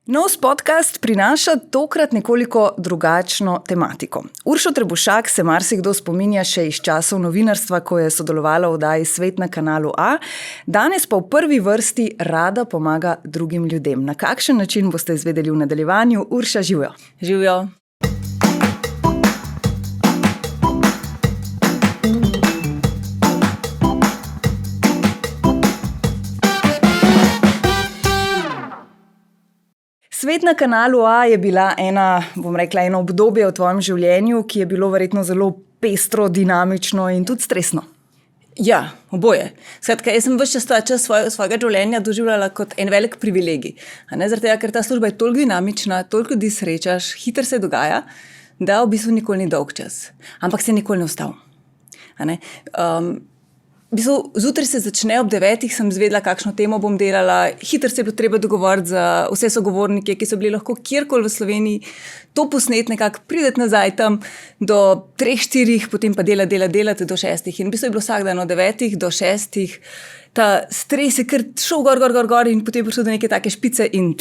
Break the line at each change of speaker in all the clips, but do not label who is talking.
Nov podcast prinaša tokrat nekoliko drugačno tematiko. Uršo Trebušak se marsikdo spominja še iz časov novinarstva, ko je sodelovala v oddaji Svet na Kanalu A, danes pa v prvi vrsti rada pomaga drugim ljudem. Na kakšen način boste izvedeli v nadaljevanju? Urša, živijo.
Živijo.
Svet na Kanalu A je bila eno obdobje v tvojem življenju, ki je bilo verjetno zelo pestro, dinamično in tudi stresno.
Ja, oboje. Skratka, jaz sem ves čas svojega življenja doživljala kot en velik privilegij. Zaradi tega, ker ta služba je toliko dinamična, toliko ljudi srečaš, hitro se dogaja, da v bistvu nikoli ni dolg čas. Ampak se nikoli ne ustavi. Zjutraj se začne ob 9, sem izvedela, kakšno temo bom delala, hitro se je bilo treba dogovoriti za vse sogovornike, ki so bili lahko kjerkoli v Sloveniji, to posnet nekako, prideti nazaj tam do 3-4, potem pa delati do 6. In v bistvu je bilo vsak dan od 9 do 6, ta stres je kar šel gor in potem prišel do neke take špice in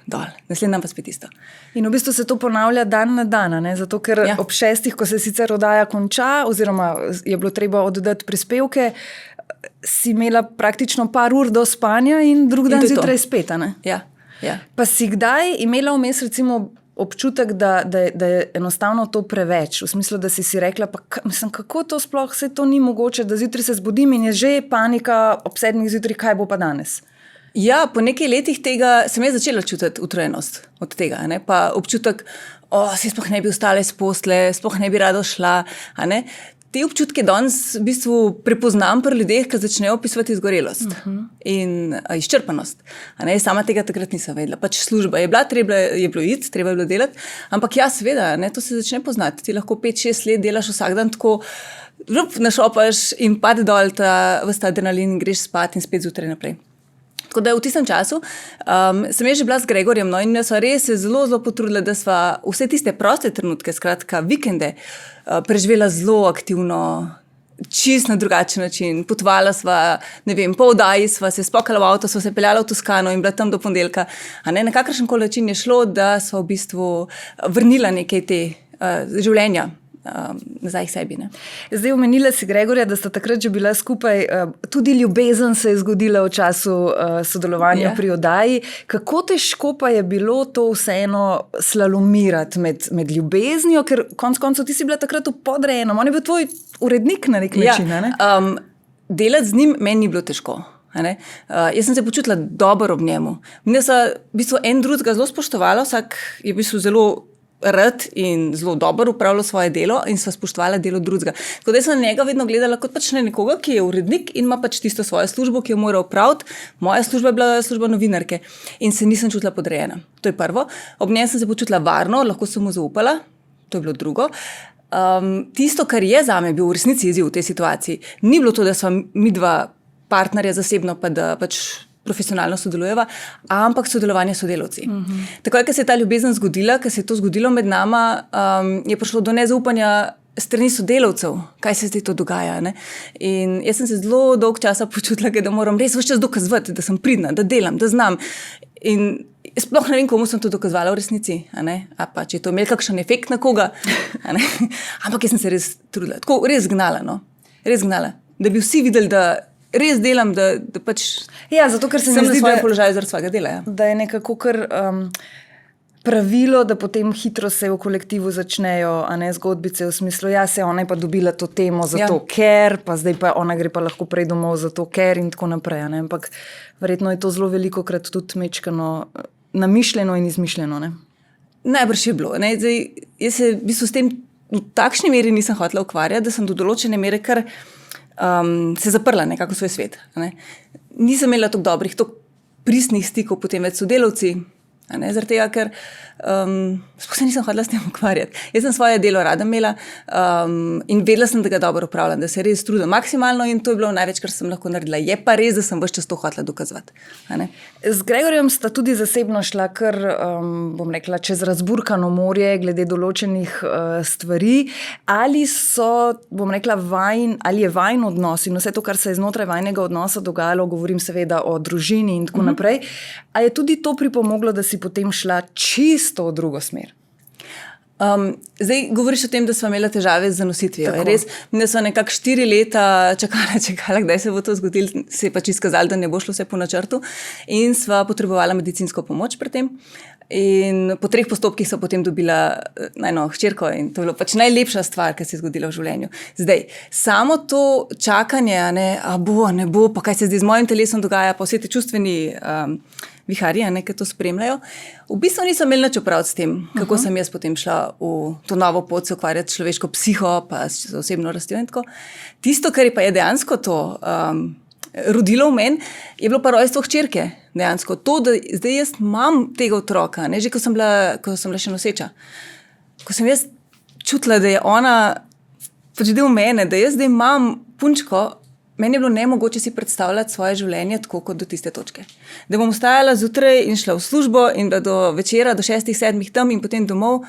dol, naslednji dan pa spet isto.
In v bistvu se to ponavlja dan na dan, zato ker ob 6, ko se sicer oddaja konča, oziroma je bilo treba oddati prispevke, si imela praktično par ur do spanja in drug dan zjutraj spet.
Ja.
Pa si kdaj imela vmes recimo občutek, da je enostavno to preveč, v smislu, da si rekla, kako to sploh, saj to ni mogoče, da zjutraj se zbudim in je že panika ob 7 zjutraj, kaj bo pa danes?
Ja, po nekaj letih tega sem jaz začela čutiti utrujenost od tega, pa občutek, se sploh ne bi ostala iz posle, sploh ne bi rada šla. Te občutke danes v bistvu prepoznam pri ljudeh, ki začnejo opisovati izgorelost in izčrpanost. Sama tega takrat nisem vedela. Služba je bila, treba je bilo delati, ampak ja, seveda, to se začne poznati. Ti lahko 5-6 let delaš vsak dan tako, našopaš in pade dol ves ta adrenalin in greš spat in spet zjutraj naprej. Tako da v tistem času sem že bila z Gregorjem in jaz sva res zelo potrudila, da sva vse tiste proste trenutke, skratka vikende, preživela zelo aktivno, čist na drugačen način. Potovala sva, po oddaji sva se spokala v avto, sva se peljala v Toskano in bila tam do ponedeljka. Na kakršen koli način je šlo, da sva v bistvu vrnila nekaj te življenja nazaj k sebi.
Zdaj omenila si Gregorja, da sta takrat že bila skupaj, tudi ljubezen se je zgodila v času sodelovanja pri oddaji. Kako težko pa je bilo to vseeno slalomirati med ljubeznijo, ker konec koncev ti si bila takrat v podrejenem, on je bil tvoj urednik na nek način.
Delati z njim meni ni bilo težko. Jaz sem se počutila dobro ob njemu. Mene so v bistvu en drugega zelo spoštovala, vsak je v bistvu zelo rad in zelo dobro upravljal svoje delo in sva spoštovala delo drugega. Tako da sem na njega vedno gledala kot na nekoga, ki je urednik in ima tisto svojo službo, ki jo mora opraviti. Moja služba je bila služba novinarke in se nisem čutila podrejena. To je prvo. Ob njem sem se počutila varno, lahko sem mu zaupala. To je bilo drugo. Tisto, kar je zame bil v resnici izziv v tej situaciji, ni bilo to, da sva midva partnerja zasebno pa da profesionalno sodelujeva, ampak sodelovanje s sodelavci. Takoj, ko se je ta ljubezen zgodila, ko se je to zgodilo med nama, je prišlo do nezaupanja strani sodelavcev, kaj se zdaj to dogaja. In jaz sem se zelo dolgo časa počutila, da moram res ves čas dokazovati, da sem pridna, da delam, da znam. In sploh ne vem, komu sem to dokazovala v resnici. Pa če je to imel kakšen efekt na koga. Ampak jaz sem se res trudila. Tako res gnala. Res gnala. Da bi vsi videli, da res delam, da
zato, ker
sem na svojem položaju zaradi svojega dela.
Da je nekako kar pravilo, da potem hitro se v kolektivu začnejo zgodbice v smislu, ona je pa dobila to temo zato, ker, pa zdaj pa ona gre pa lahko prej domov zato, ker in tako naprej. Ampak verjetno je to zelo velikokrat tudi mečkano namišljeno in izmišljeno.
Najbrž je bilo. Jaz se v bistvu s tem v takšni meri nisem hotela ukvarjati, da sem do določene mere kar se zaprla nekako v svoj svet. Nisem imela toliko dobrih, toliko pristnih stikov potem več sodelavci, zaradi tega, ker sploh se nisem hodila s tem ukvarjati. Jaz sem svoje delo rada imela in vedela sem, da ga dobro upravljam, da se res trudim maksimalno in to je bilo največ, kar sem lahko naredila. Je pa res, da sem ves čas to hotela dokazovati.
Z Gregorjem sta tudi zasebno šla kar, bom rekla, čez razburkano morje glede določenih stvari. Ali so, bom rekla, ali je vajin odnos in vse to, kar se je znotraj vajnega odnosa dogajalo, govorim seveda o družini in tako naprej, a je tudi to pripomoglo, da si si potem šla čisto v drugo smer?
Zdaj govoriš o tem, da smo imeli težave z zanositvijo. Res, mi smo nekako 4 leta čakala, kdaj se bo to zgodilo, se je pač izkazalo, da ne bo šlo vse po načrtu in sva potrebovala medicinsko pomoč pri tem. In po 3 postopkih so potem dobila hčerko in to je bilo pač najlepša stvar, ki se je zgodila v življenju. Zdaj, samo to čakanje, a bo, ne bo, pa kaj se zdaj z mojim telesom dogaja, pa vse te čustveni viharji, ki to spremljajo. V bistvu nisem imela nič opraviti s tem, kako sem jaz potem šla v to novo pot se ukvarjati s človeško psiho, pa s osebno rastjo in tako. Tisto, kar je pa je dejansko to rodilo v meni, je bilo pa rojstvo hčerke. Dejansko to, da zdaj jaz imam tega otroka, že ko sem bila še noseča. Ko sem jaz čutila, da je ona pač del mene, da jaz zdaj imam punčko, meni je bilo nemogoče si predstavljati svoje življenje tako kot do tiste točke. Da bom vstajala zjutraj in šla v službo in da do večera, do 6-7 tam in potem domov,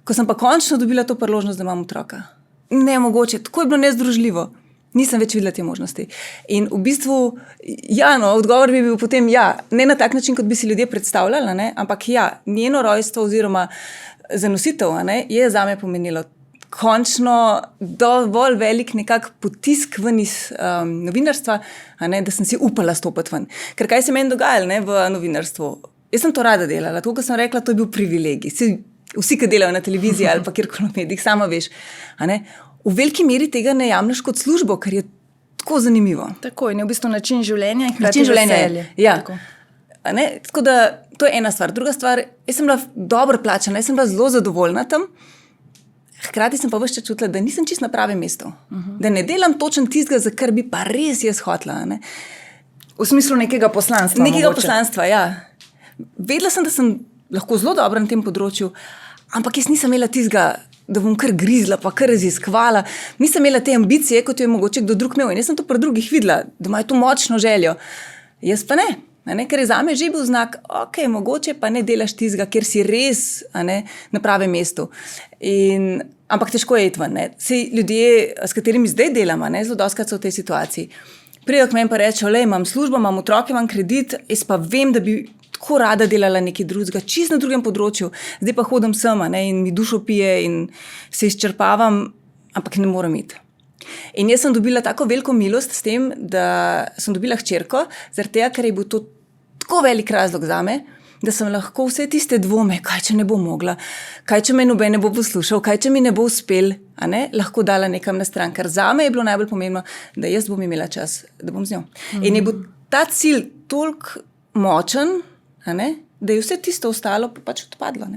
ko sem pa končno dobila to priložnost, da imam otroka. Nemogoče, tako je bilo nezdružljivo. Nisem več videla te možnosti. In v bistvu, odgovor bi bil potem ne na tak način, kot bi si ljudje predstavljali, ampak njeno rojstvo oziroma zanositev je zame pomenilo končno dovolj velik nekak potisk ven iz novinarstva, da sem si upala stopiti ven. Ker kaj se meni dogajalo v novinarstvu? Jaz sem to rada delala, to, kar sem rekla, to je bil privilegij. Vsi, ki delajo na televiziji ali pa kjerkoli v medijih, sama veš. V veliki meri tega ne jemlješ kot službo, ker je tako zanimivo.
Tako, in je v bistvu način življenja in
hkrati
veselje.
Tako da to je ena stvar. Druga stvar, jaz sem bila dobro plačana, jaz sem bila zelo zadovoljna tam, hkrati sem pa ves čas čutila, da nisem čisto na pravem mestu. Da ne delam točno tistega, za kar bi pa res jaz hotela.
V smislu nekega poslanstva.
Poslanstva, Vedela sem, da sem lahko zelo dobra na tem področju, ampak jaz nisem imela tistega, da bom kar grizla, pa kar raziskvala. Nisem imela te ambicije, kot jo je mogoče kdo drug imel. In jaz sem to pri drugih videla, da imajo to močno željo. Jaz pa ne, ker je zame že bil znak, mogoče pa ne delaš tistega, ker si res na pravem mestu. Ampak težko je iti ven. Sej ljudje, s katerimi zdaj delam, zelo dostakrat so v tej situaciji. Pridejo k meni pa rečejo, imam službo, imam otroke, imam kredit, jaz pa vem, da bi tako rada delala nekaj drugega, čisto na drugem področju. Zdaj pa hodim sem in mi dušo pije in se izčrpavam, ampak ne morem iti. In jaz sem dobila tako veliko milost s tem, da sem dobila hčerko, zaradi tega, ker je bil to tako velik razlog zame, da sem lahko vse tiste dvome, kaj če ne bo mogla, kaj če me noben ne bo poslušal, kaj če mi ne bo uspel, lahko dala nekam na stran. Ker zame je bilo najbolj pomembno, da jaz bom imela čas, da bom z njo. In je bil ta cilj toliko močen, da je vse tisto ostalo pač odpadlo.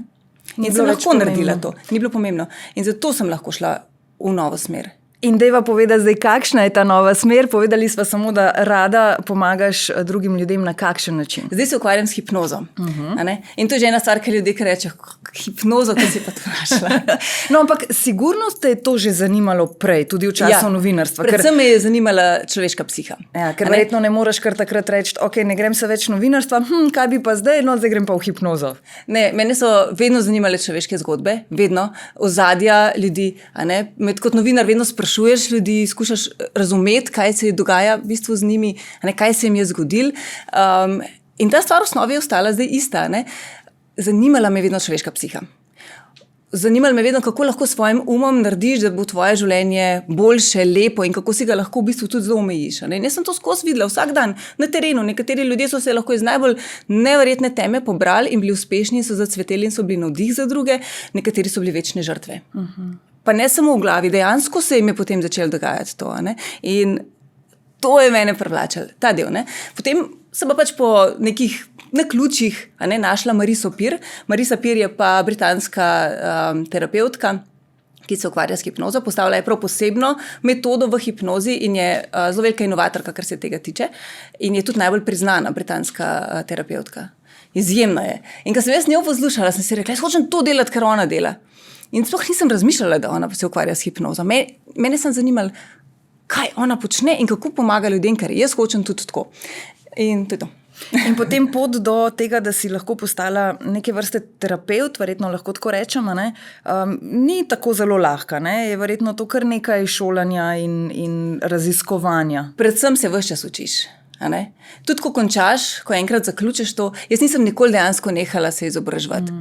In sem lahko naredila to. Ni bilo pomembno. In zato sem lahko šla v novo smer.
In dejva povedati zdaj, kakšna je ta nova smer. Povedali sva samo, da rada pomagaš drugim ljudem na kakšen način.
Zdaj se ukvarjam s hipnozo. In to je že ena stvar, ki ljudje rečejo, hipnozo, ki si pa to vprašala.
No, ampak sigurno te je to že zanimalo prej, tudi v času novinarstva.
Predvsem me je zanimala človeška psiha.
Ker verjetno ne moreš kar takrat reči, ne grem se več novinarstva, kaj bi pa zdaj, zdaj grem pa v hipnozo.
Ne, mene so vedno zanimale človeške zgodbe, vedno, ozadja ljudi, kot novinar vedno sprašuješ ljudi, skušaš razumeti, kaj se dogaja v bistvu z njimi, kaj se jim je zgodil. In ta stvar v osnovi je ostala zdaj ista. Zanimala me je vedno človeška psiha. Zanimalo me je vedno, kako lahko s svojim umom narediš, da bo tvoje življenje boljše, lepo in kako si ga lahko v bistvu tudi zelo omejiš. Jaz sem to skozi videla vsak dan na terenu. Nekateri ljudje so se lahko iz najbolj neverjetne teme pobrali in bili uspešni, so zacveteli in so bili navdih za druge, nekateri so bili večne žrtve. Pa ne samo v glavi, dejansko se jim je potem začelo dogajati to. In to je mene privlačilo, ta del. Potem sem pa pač po nekih naključjih našla Mariso Peer. Marisa Peer je pa britanska terapevtka, ki se ukvarja s hipnozo. Postavila je prav posebno metodo v hipnozi in je zelo velika inovatorka, kar se tega tiče. In je tudi najbolj priznana britanska terapevtka. Izjemna je. In ko sem jaz njo poslušala, sem si rekla, jaz hočem to delati, kar ona dela. In sploh nisem razmišljala, da ona se ukvarja s hipnozo. Mene sem zanimala, kaj ona počne in kako pomaga ljudem, ker jaz hočem tudi tako. In to je to.
In potem pot do tega, da si lahko postala neke vrste terapeut, verjetno lahko tako rečemo, ni tako zelo lahka. Je verjetno to kar nekaj šolanja in raziskovanja.
Predvsem se ves čas učiš. Tudi, ko končaš, ko enkrat zaključiš to, jaz nisem nikoli dejansko nehala se izobraževati.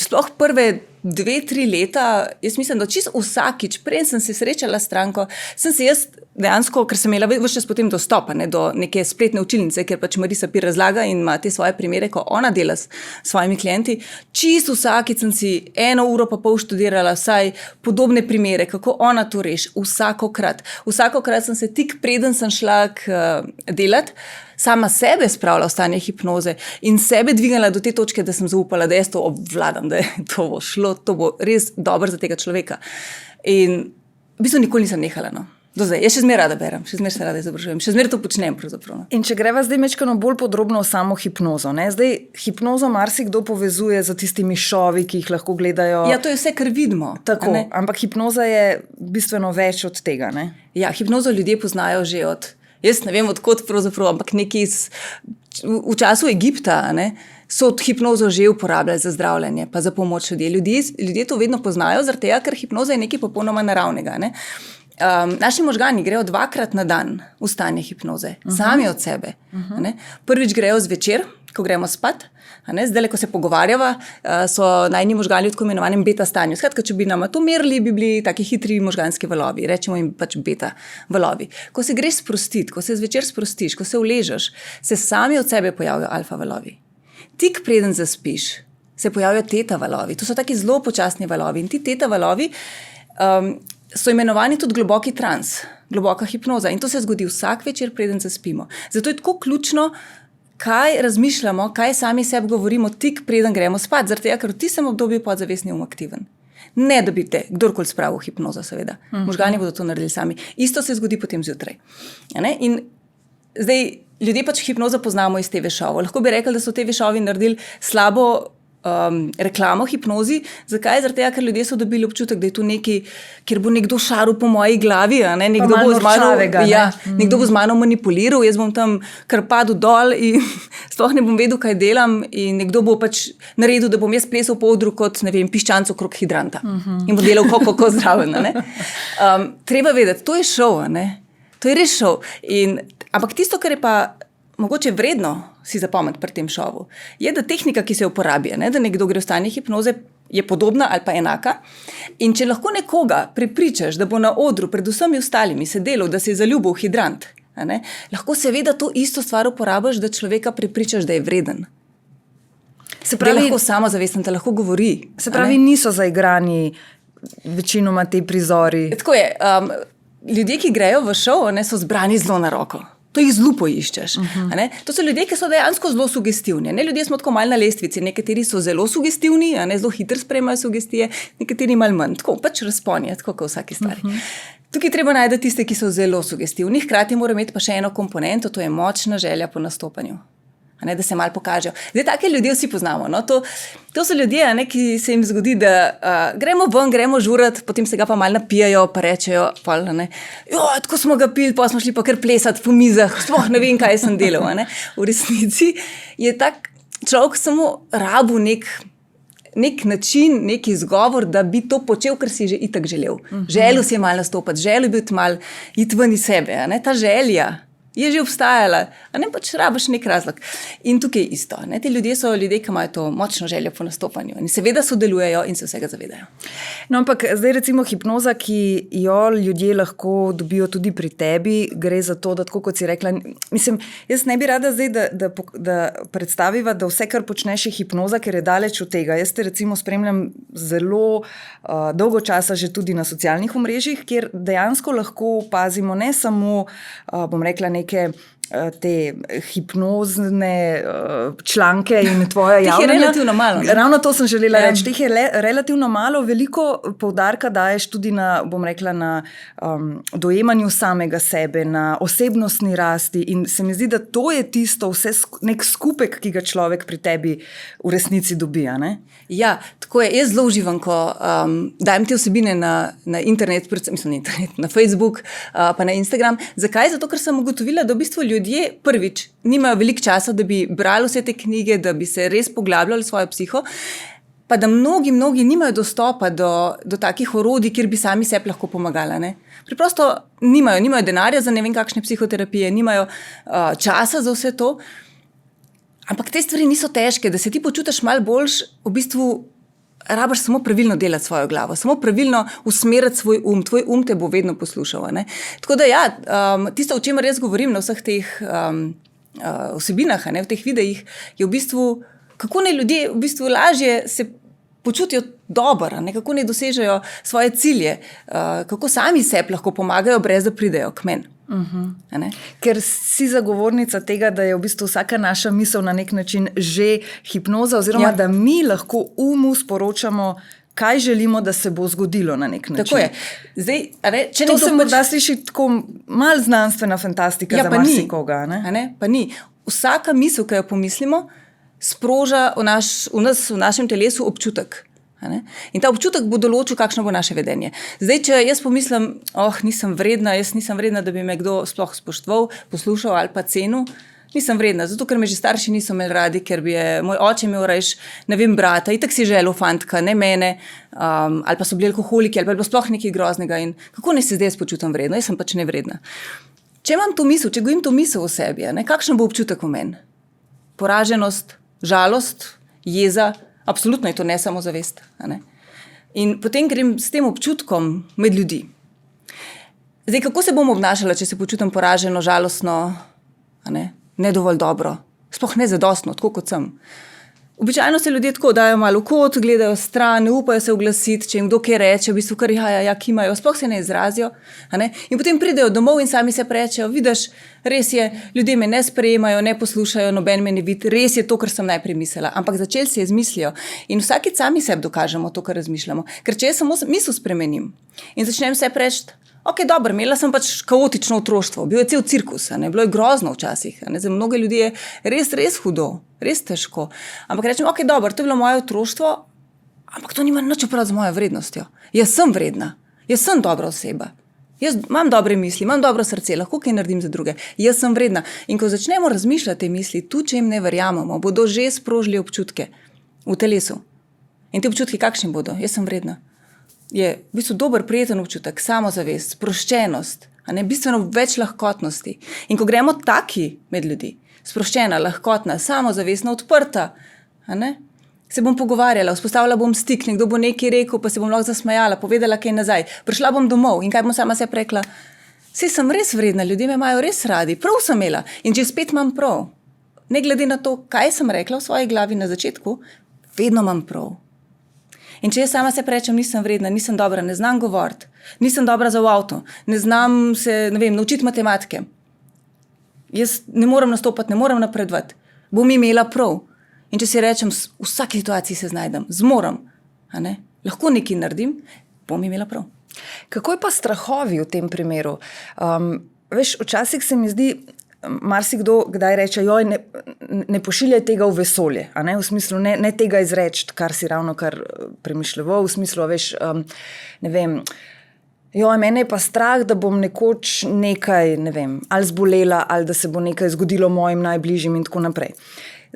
Sploh prve 2-3 leta, jaz mislim, da čisto vsakič, preden sem se srečala s stranko, sem se jaz dejansko, ker sem imela ves čas potem dostop do neke spletne učilnice, kjer pač Marisa Pir razlaga in ima te svoje primere, ko ona dela s svojimi klienti. Čisto vsakič sem si 1,5 ure študirala vsaj podobne primere, kako ona to reši, vsakokrat. Vsakokrat sem se tik preden sem šla delati, sama sebe spravila v stanje hipnoze in sebe dvignila do te točke, da sem zaupala, da jaz to obvladam, da to bo šlo, to bo res dobro za tega človeka. In v bistvu nikoli nisem nehala, no. Do zdaj, jaz še zmeraj rada berem, še zmeraj se rada izobražujem, še zmeraj to počnem pravzaprav.
In če greva zdaj mečkano bolj podrobno v samo hipnozo, ne? Zdaj, hipnozo marsikdo povezuje z tistimi šovi, ki jih lahko gledajo.
Ja, to je vse, kar vidimo.
Tako, ampak hipnoza je bistveno več od tega, ne?
Ja, hipnozo ljudje poznajo že od, jaz ne vem odkot pravzaprav, ampak nekaj v času Egipta, so hipnozo že uporabljali za zdravljenje, pa za pomoč ljudje to vedno poznajo, zaradi tega, ker hipnoza je nekaj popolnoma naravnega, naši možgani grejo 2-krat na dan v stanje hipnoze, sami od sebe. Prvič grejo zvečer, ko gremo spat, zdaj, ko se pogovarjava, so najni možgani v tako imenovanem beta stanju. Skratka, če bi nama to merili, bi bili taki hitri možganski valovi, rečemo jim pač beta valovi. Ko se greš sprostiti, ko se zvečer sprostiš, ko se uležeš, se sami od sebe pojavijo alfa valovi. Tik preden zaspiš, se pojavijo teta valovi. To so taki zelo počasni valovi in ti teta valovi so imenovani tudi globoki trans, globoka hipnoza in to se zgodi vsak večer, preden zaspimo. Zato je tako ključno, kaj razmišljamo, kaj sami sebi govorimo tik preden gremo spat, zaradi tega, ker v tistem obdobju podzavestni aktiven. Ne, da bi te kdorkoli spravil v hipnozo, seveda. Možgani bodo to naredili sami. Isto se zgodi potem zjutraj. In zdaj, ljudje pač hipnozo poznamo iz TV šovov. Lahko bi rekli, da so TV šovi naredili slabo reklamo hipnozi. Zakaj? Zaradi tega, ker ljudje so dobili občutek, da je to nekaj, kjer bo nekdo šaril po moji glavi, nekdo bo z mano manipuliral, jaz bom tam kar padel dol in sploh ne bom vedel, kaj delam in nekdo bo pač naredil, da bom jaz plesal po odru kot, ne vem, piščanc okrog hidranta in bo delal kako zraven. Treba vedeti, to je šov, to je res šov. Ampak tisto, kar je pa mogoče vredno si zapomniti pri tem šovu, je, da tehnika, ki se uporabi, da nekdo gre v stanje hipnoze, je podobna ali pa enaka. In če lahko nekoga prepričaš, da bo na odru pred vsemi ostalimi sedelo, da se je zaljubil v hidrant, lahko seveda to isto stvar uporabiš, da človeka prepričaš, da je vreden. Se pravi, da lahko samozavesten, da lahko govori.
Se pravi, niso zaigrani večinoma te prizori.
Tako je. Ljudje, ki grejo v šov, so zbrani zelo na roko. To jih zelo poiščeš. To so ljudje, ki so dejansko zelo sugestivni. Ljudje smo tako malo na lestvici. Nekateri so zelo sugestivni, zelo hitro sprejemajo sugestije, nekateri malo manj. Tako pač razponje, tako kot vsaki stvari. Tukaj treba najti tiste, ki so zelo sugestivni. Hkrati mora imeti pa še eno komponento, to je močna želja po nastopanju. Da se malo pokažejo. Zdaj, take ljudje vsi poznamo. To so ljudje, ki se jim zgodi, da gremo ven, gremo žurati, potem se ga pa malo napijajo, pa rečejo, tako smo ga pili, pa smo šli pa kar plesati po mizah, sploh ne vem, kaj sem delal. V resnici je tak človek samo rabu nek način, nek izgovor, da bi to počel, ker si je že itak želel. Želel si je malo nastopati, želel bi malo iti ven iz sebe. Ta želja je že obstajala, pač rabiš nek razlog. In tukaj je isto. Ti ljudje so ljudje, ki imajo to močno željo po nastopanju in seveda sodelujejo in se vsega zavedajo.
No, ampak zdaj recimo hipnoza, ki jo ljudje lahko dobijo tudi pri tebi, gre za to, da tako kot si rekla, mislim, jaz ne bi rada zdaj, da predstaviva, da vse, kar počneš, je hipnoza, ker je daleč od tega. Jaz te recimo spremljam zelo dolgo časa že tudi na socialnih omrežjih, kjer dejansko lahko opazimo ne samo, bom rekla, neke te hipnozne članke in tvoja javljanja.
Tih je relativno malo.
Ravno to sem želela reči. Tih je relativno malo, veliko poudarka daješ tudi na, bom rekla, na dojemanju samega sebe, na osebnostni rasti in se mi zdi, da to je tisto vse nek skupek, ki ga človek pri tebi v resnici dobija, ne?
Ja, tako je. Jaz zelo uživam, ko dajem te vsebine na internet, predvsem na Facebook, pa na Instagram. Zakaj? Zato, ker sem ugotovila, da v bistvu ljudje prvič nimajo veliko časa, da bi brali vse te knjige, da bi se res poglabljali svojo psiho. Pa da mnogi nimajo dostopa do takih orodij, kjer bi sami sebi lahko pomagali. Ne? Preprosto nimajo denarja za ne vem kakšne psihoterapije, nimajo časa za vse to. Ampak te stvari niso težke, da se ti počutiš malo boljš, v bistvu rabiš samo pravilno delati svojo glavo, samo pravilno usmeriti svoj tvoj te bo vedno poslušal. Ne? Tako da ja, tisto, o čemer jaz govorim na vseh teh vsebinah, v teh videih, je v bistvu kako naj ljudje v bistvu lažje se počutijo dobro, kako naj dosežejo svoje cilje, kako sami sebi lahko pomagajo, brez da pridejo k meni.
Ker si zagovornica tega, da je v bistvu vsaka naša misel na nek način že hipnoza, oziroma da mi lahko sporočamo, kaj želimo, da se bo zgodilo na nek način.
Tako je. Zdaj, če
to se morda sliši tako malo znanstvena fantastika za marsikoga.
Pa ni. Vsaka misel, ki jo pomislimo, sproža v našem telesu občutek. In ta občutek bo določil, kakšno bo naše vedenje. Zdaj, če jaz pomislim, nisem vredna, da bi me kdo sploh spoštoval, poslušal ali pa cenil, nisem vredna, zato ker me že starši niso imeli radi, ker bi je moj oče imel rajš, ne vem, brata, itak si želel fantka, ne mene, ali pa so bili alkoholiki, ali pa je bilo sploh nekaj groznega. In kako naj se zdaj počutim vredno? Jaz sem pač nevredna. Če imam to misel, če gojim to misel v sebi, kakšen bo občutek v meni? Poraženost, žalost, jeza, absolutno je to ne samo zavest. In potem grem s tem občutkom med ljudi. Zdaj, kako se bom obnašala, če se počutim poraženo, žalostno, ne dovolj dobro, sploh ne zadostno, tako kot sem. Običajno se ljudje tako dajo malo v kot, gledajo stran, ne upajo se oglasiti, če jim kdo kaj reče, v bistvu kar kimajo, sploh se ne izrazijo. In potem pridejo domov in sami se rečejo, vidiš, res je, ljudje me ne sprejemajo, ne poslušajo, noben me ne vidi, res je to, kar sem najprej mislila. Ampak začeli se izmislijo in vsakič sami sebi dokažemo to, kar razmišljamo. Ker če jaz samo misel spremenim in začnem se reči, dobro, imela sem pač kaotično otroštvo, bil je cel cirkus, bilo je grozno včasih, za mnoge ljudi je res hudo, res težko. Ampak rečem, dobro, to je bilo moje otroštvo, ampak to nima nič opraviti z mojo vrednostjo. Jaz sem vredna, jaz sem dobra oseba, jaz imam dobre misli, imam dobro srce, lahko kaj naredim za druge, jaz sem vredna. In ko začnemo razmišljati te misli, tudi če jim ne verjamemo, bodo že sprožili občutke v telesu. In te občutki kakšni bodo? Jaz sem vredna. Je v bistvu dober, prijeten občutek, samozavest, sproščenost, bistveno več lahkotnosti. In ko gremo taki med ljudi, sproščena, lahkotna, samozavestna, odprta, se bom pogovarjala, vzpostavila bom stik, nekdo bo nekaj rekel, pa se bom lahko zasmejala, povedala kaj nazaj, prišla bom domov in kaj bom sama sebi rekla, saj sem res vredna, ljudje me imajo res radi, prav sem imela in že spet imam prav. Ne glede na to, kaj sem rekla v svoji glavi na začetku, vedno imam prav. In če jaz sama se rečem, nisem vredna, nisem dobra, ne znam govoriti, nisem dobra za v avto, ne znam se, naučiti matematike, jaz ne morem nastopati, ne morem napredovati, bom imela prav. In če si rečem, v vsaki situaciji se znajdem, zmorem, lahko nekaj naredim, bom imela prav.
Kako je pa strahovi v tem primeru? Včasih se mi zdi, marsikdo kdaj reče, ne pošiljaj tega v vesolje, v smislu ne tega izreči, kar si ravnokar premišljeval, v smislu, ne vem, mene je pa strah, da bom nekoč nekaj, ne vem, ali zbolela, ali da se bo nekaj zgodilo mojim najbližjim in tako naprej.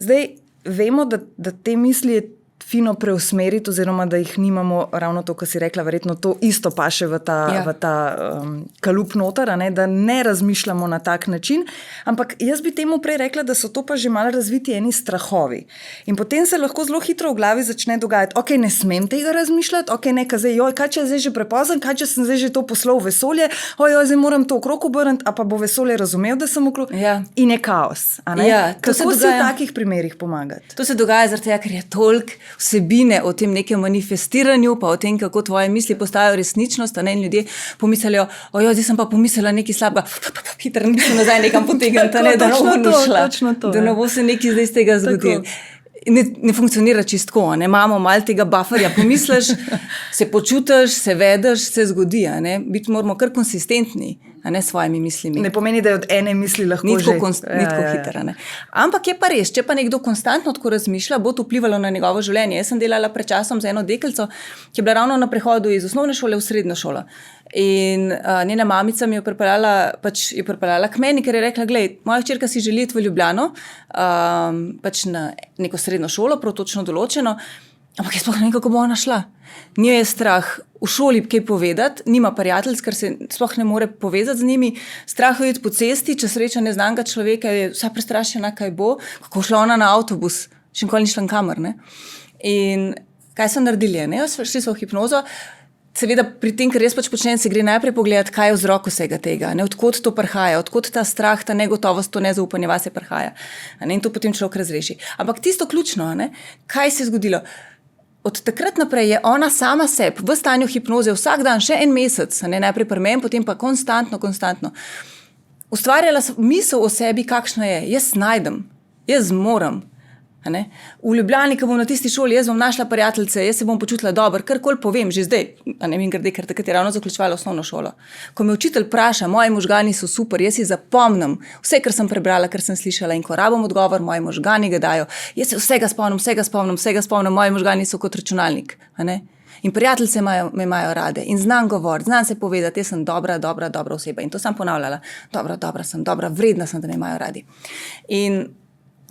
Zdaj, vemo, da te misli je fino preusmeriti, oziroma da jih nimamo ravno to, kar si rekla, verjetno to isto paše v ta kalup noter, da ne razmišljamo na tak način, ampak jaz bi temu prej rekla, da so to pa že malo razviti eni strahovi. In potem se lahko zelo hitro v glavi začne dogajati, ne smem tega razmišljati, kaj če je zdaj že prepozen, kaj če sem zdaj že to poslal v vesolje, zdaj moram to okrog obrniti, a pa bo vesolje razumel, da sem okrog. In je kaos. Kako se v takih primerih pomagati?
To se dogaja zaradi tega, ker je toliko vsebine o tem nekem manifestiranju, pa o tem, kako tvoje misli postajajo resničnost, in ljudje pomislijo, zdaj sem pa pomislila nekaj slabega, hitro nisem nazaj nekam potegnila, da ne bo se nekaj zdaj iz tega zgodilo. Ne funkcionira čistko, imamo malo tega bufferja, pomisliš, se počutiš, se vedeš, se zgodi, biti moramo kar konsistentni, s svojimi mislimi.
Ne pomeni, da je od ene misli lahko že.
Ni tako hitro. Ampak je pa res, če pa nekdo konstantno tako razmišlja, bo to vplivalo na njegovo življenje. Jaz sem delala pred časom za eno deklico, ki je bila ravno na prehodu iz osnovne šole v srednjo šolo. In njena mamica mi je pripeljala k meni, ker je rekla, glej, moja hčerka si želi iti v Ljubljano, pač na neko srednjo šolo, prav točno določeno, Ampak jaz sploh ne vem, kako bo ona šla. Njo je strah v šoli kaj povedati, nima prijateljic, ker se sploh ne more povezati z njimi. Strah je iti po cesti, če sreča neznanega človeka, je vsa prestrašena, kaj bo. Kako šla ona na avtobus, še nikoli ni šla nikamor, ne. In kaj so naredili, ne? Šli so v hipnozo. Seveda pri tem, ker jaz pač počnem, se gre najprej pogledati, kaj je vzrok vsega tega, ne, odkot to prihaja, odkot ta strah, ta negotovost, to nezaupanje vase prihaja. Ne, in to potem človek razreši. Ampak tisto ključno, ne, kaj se je zgodilo? Od takrat naprej je ona sama sebi v stanju hipnoze vsak dan, še en mesec, ne, najprej pri meni, potem pa konstantno, ustvarjala misel o sebi, kakšna je. Jaz najdem, jaz zmorem. V Ljubljani, ko bom na tisti šoli, jaz bom našla prijateljice, jaz se bom počutila dobro, karkoli povem, že zdaj, ker takrat je ravno zaključovala osnovno šolo. Ko me učitelj vpraša, moji možgani so super, jaz si zapomnim vse, kar sem prebrala, kar sem slišala, in ko rabim odgovor, moji možgani ga dajo. Jaz se vsega spomnim, moji možgani so kot računalnik. In prijateljice me imajo rade in znam govoriti, znam se povedati, jaz sem dobra oseba. In to sem ponavljala. Dobra sem, vredna sem, da me imajo radi. In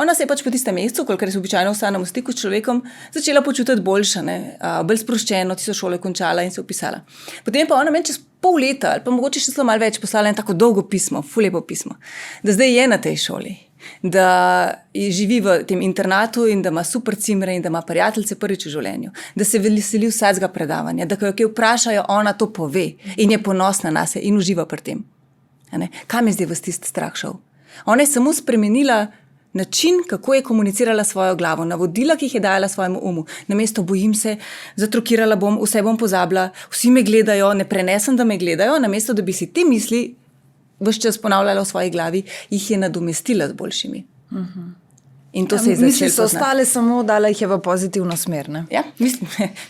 ona se je pač po tistem mesecu, kolikor se običajno ostanem v stiku s človekom, začela počutiti boljša, bolj sproščeno, tisto šolo je končala in se opisala. Potem pa ona meni čez pol leta, ali pa mogoče še malo več, poslala en tako dolgo pismo, ful lepo pismo, da zdaj je na tej šoli, da živi v tem internatu in da ima super cimre in da ima prijateljice prvič v življenju, da se veseli vsakega predavanja, da ko jo kaj vprašajo, ona to pove in je ponosna nase in uživa pri tem. Kam je zdaj vas tisti strah šel? Ona je samo spremenila način, kako je komunicirala svojo glavo, navodila, ki jih je dajala svojemu umu. Namesto bojim se, zatrokirala bom, vse bom pozabila, vsi me gledajo, ne prenesem, da me gledajo, namesto da bi si te misli ves čas ponavljala v svoji glavi, jih je nadomestila z boljšimi. In to se je začelo.
Misli so ostale, samo dala jih je v pozitivno smer, ne?
Ja,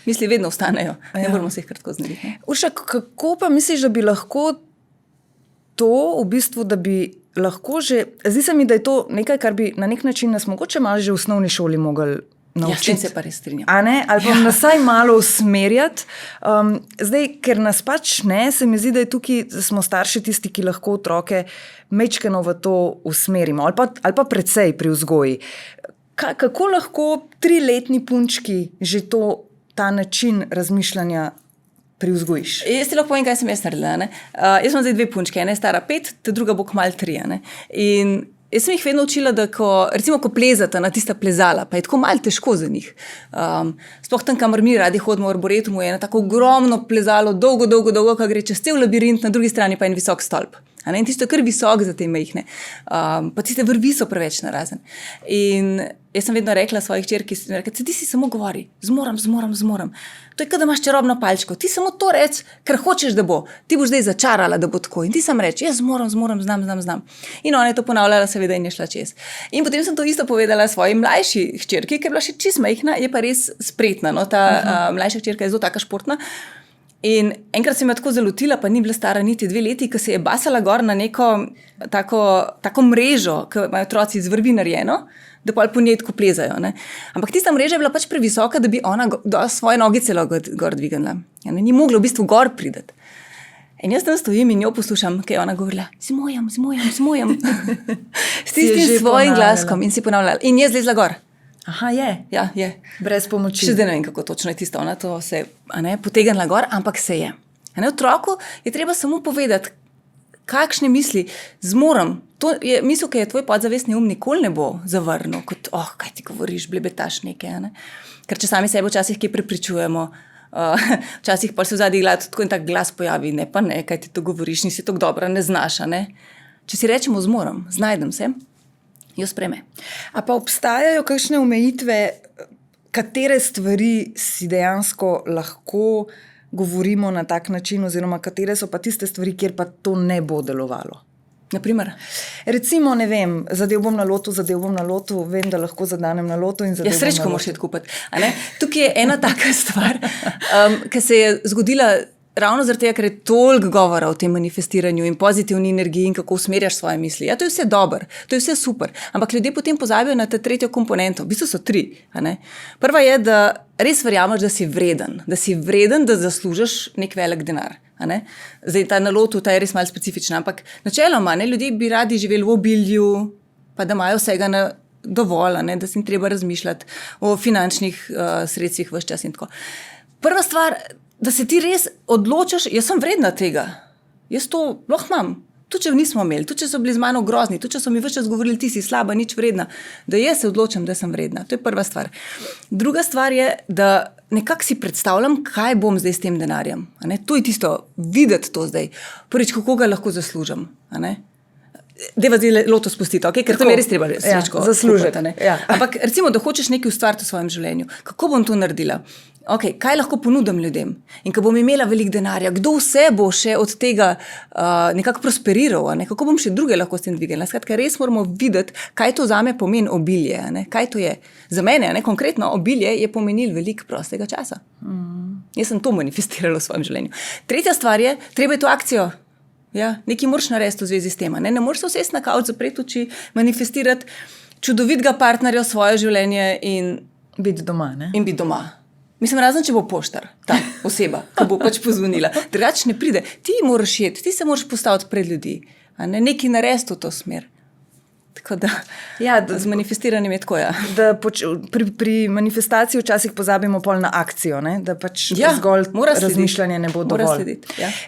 misli vedno ostanejo. Ne moramo se jih kratko znati.
Urša, kako pa misliš, da bi lahko to v bistvu, da bi lahko že, zdi se mi, da je to nekaj, kar bi na nek način nas mogoče malo že v osnovni šoli mogli naučiti.
Ja, s tem se pa res strinjam.
Ali pa nas vsaj malo usmerjati. Zdaj, ker nas pač ne, se mi zdi, da je tukaj, da smo starši tisti, ki lahko otroke majčkeno v to usmerimo, ali pa precej pri vzgoji. Kako lahko 3-letni punčki že ta način razmišljanja privzgojiš?
Jaz ti lahko povem, kaj sem jaz naredila. Jaz sem zdaj 2 punčke, ena je stara 5, ta druga bo kmalu 3. In jaz sem jih vedno učila, da recimo, ko plezata na tista plezala, pa je tako malo težko za njih. Sploh tam, kamor mi radi hodimo v Arboretumu, je ena tako ogromno plezalo, dolgo, ko gre čez cel labirint, na drugi strani pa en visok stolp. In tisto je kar visok za te majhne. Pa tiste vrvi so preveč narazen. In jaz sem vedno rekla svojih hčerki, ti si samo govori, zmoram. To je, kot da imaš čarobno palčko. Ti samo to reci, ker hočeš, da bo. Ti boš zdaj začarala, da bo tako. In ti sam reči, jaz zmoram, znam. In ona je to ponavljala, seveda, in je šla čez. In potem sem to isto povedala svoji mlajši hčerki, ker je bila še čisto majhna, je pa res spretna. Ta mlajša hčerka je zelo taka športna. In enkrat se me tako zalotila, pa ni bila stara niti 2 leti, ko se je basala gor na neko tako mrežo, ki imajo otroci iz vrvi narejeno, da pa po njej tako plezajo. Ampak tista mreža je bila pač previsoka, da bi ona svoje noge celo gor dvignila. Ni mogla v bistvu gor priti. In jaz tam stojim in jo poslušam, kaj je ona govorila, zmojam. S tistim svojim glaskom in si ponavljala. In je zlezla gor.
Aha, je.
Ja, je.
Brez pomoči.
Še zdaj ne vem, kako točno je tista ona, to se je potegnila gor, ampak se je. Otroku je treba samo povedati, kakšne misli zmoram. To je misel, ki je tvoj podzavestni um nikoli ne bo zavrnil, kot, kaj ti govoriš, blebetaš nekaj. Ker če sami sebe včasih kaj prepričujemo, včasih pa se v zadnji glavi tako in tak glas pojavi, ne pa ne, kaj ti to govoriš, nisi tako dobra, ne znaš. Če si rečemo zmoram, znajdem se, jo spreme.
A pa obstajajo kakšne omejitve, katere stvari si dejansko lahko govorimo na tak način, oziroma katere so pa tiste stvari, kjer pa to ne bo delovalo?
Naprimer?
Recimo, ne vem, zadev bom na lotu, vem, da lahko zadanem na lotu in zadev bom na lotu.
Ja, srečko moraš iti kupiti. Tukaj je ena taka stvar, ki se je zgodila ravno zaradi tega, ker je toliko govora o tem manifestiranju in pozitivni energiji in kako usmerjaš svoje misli. Ja, to je vse dobro, to je vse super, ampak ljudje potem pozabijo na ta tretjo komponento. V bistvu so 3. Prva je, da res verjameš, da si vreden, da zaslužiš nek velik denar. Zdaj ta na lotu, ta je res malo specifična, ampak načeloma ljudje bi radi živeli v obilju, pa da imajo vsega dovolj, da si ni treba razmišljati o finančnih sredstvih vse čas in tako. Prva stvar, da se ti res odločiš, jaz sem vredna tega, jaz to lahko imam. Tudi če nismo imeli, tudi če so bili z mano grozni, tudi če so mi vse čas govorili, ti si slaba, nič vredna, da jaz se odločim, da sem vredna. To je prva stvar. Druga stvar je, da nekako si predstavljam, kaj bom zdaj s tem denarjem. To je tisto, videti to zdaj. Prvič, kako ga lahko zaslužim. Deva zdaj loto spustiti, okay? Ker to mi je res treba
zaslužiti.
Ampak recimo, da hočeš nekaj ustvariti v svojem življenju. Kako bom to naredila? Okay, kaj lahko ponudim ljudem? In ko bom imela veliko denarja, kdo vse bo še od tega nekako prosperiral? Kako bom še druge lahko s tem dvignila? Skratka, res moramo videti, kaj to zame pomeni obilje. Kaj to je? Za mene, konkretno, obilje je pomenilo veliko prostega časa. Jaz sem to manifestirala v svojem življenju. Tretja stvar je, treba je to akcijo. Ja, nekaj moraš narediti v zvezi s tem. Ne moreš se vsesti na kavč, zapreti oči, manifestirati čudovitega partnerja v svoje življenje in
biti doma.
In biti doma. Mislim, razen če bo poštar, ta oseba, ki bo pač pozvonila. Drugače ne pride. Ti moraš jeti, ti se moraš postaviti pred ljudi. Nekaj narediti v to smer. Tako da, z manifestiranjem je tako,
Pri manifestaciji včasih pozabimo pol na akcijo, da pač zgolj razmišljanje ne bo dovolj.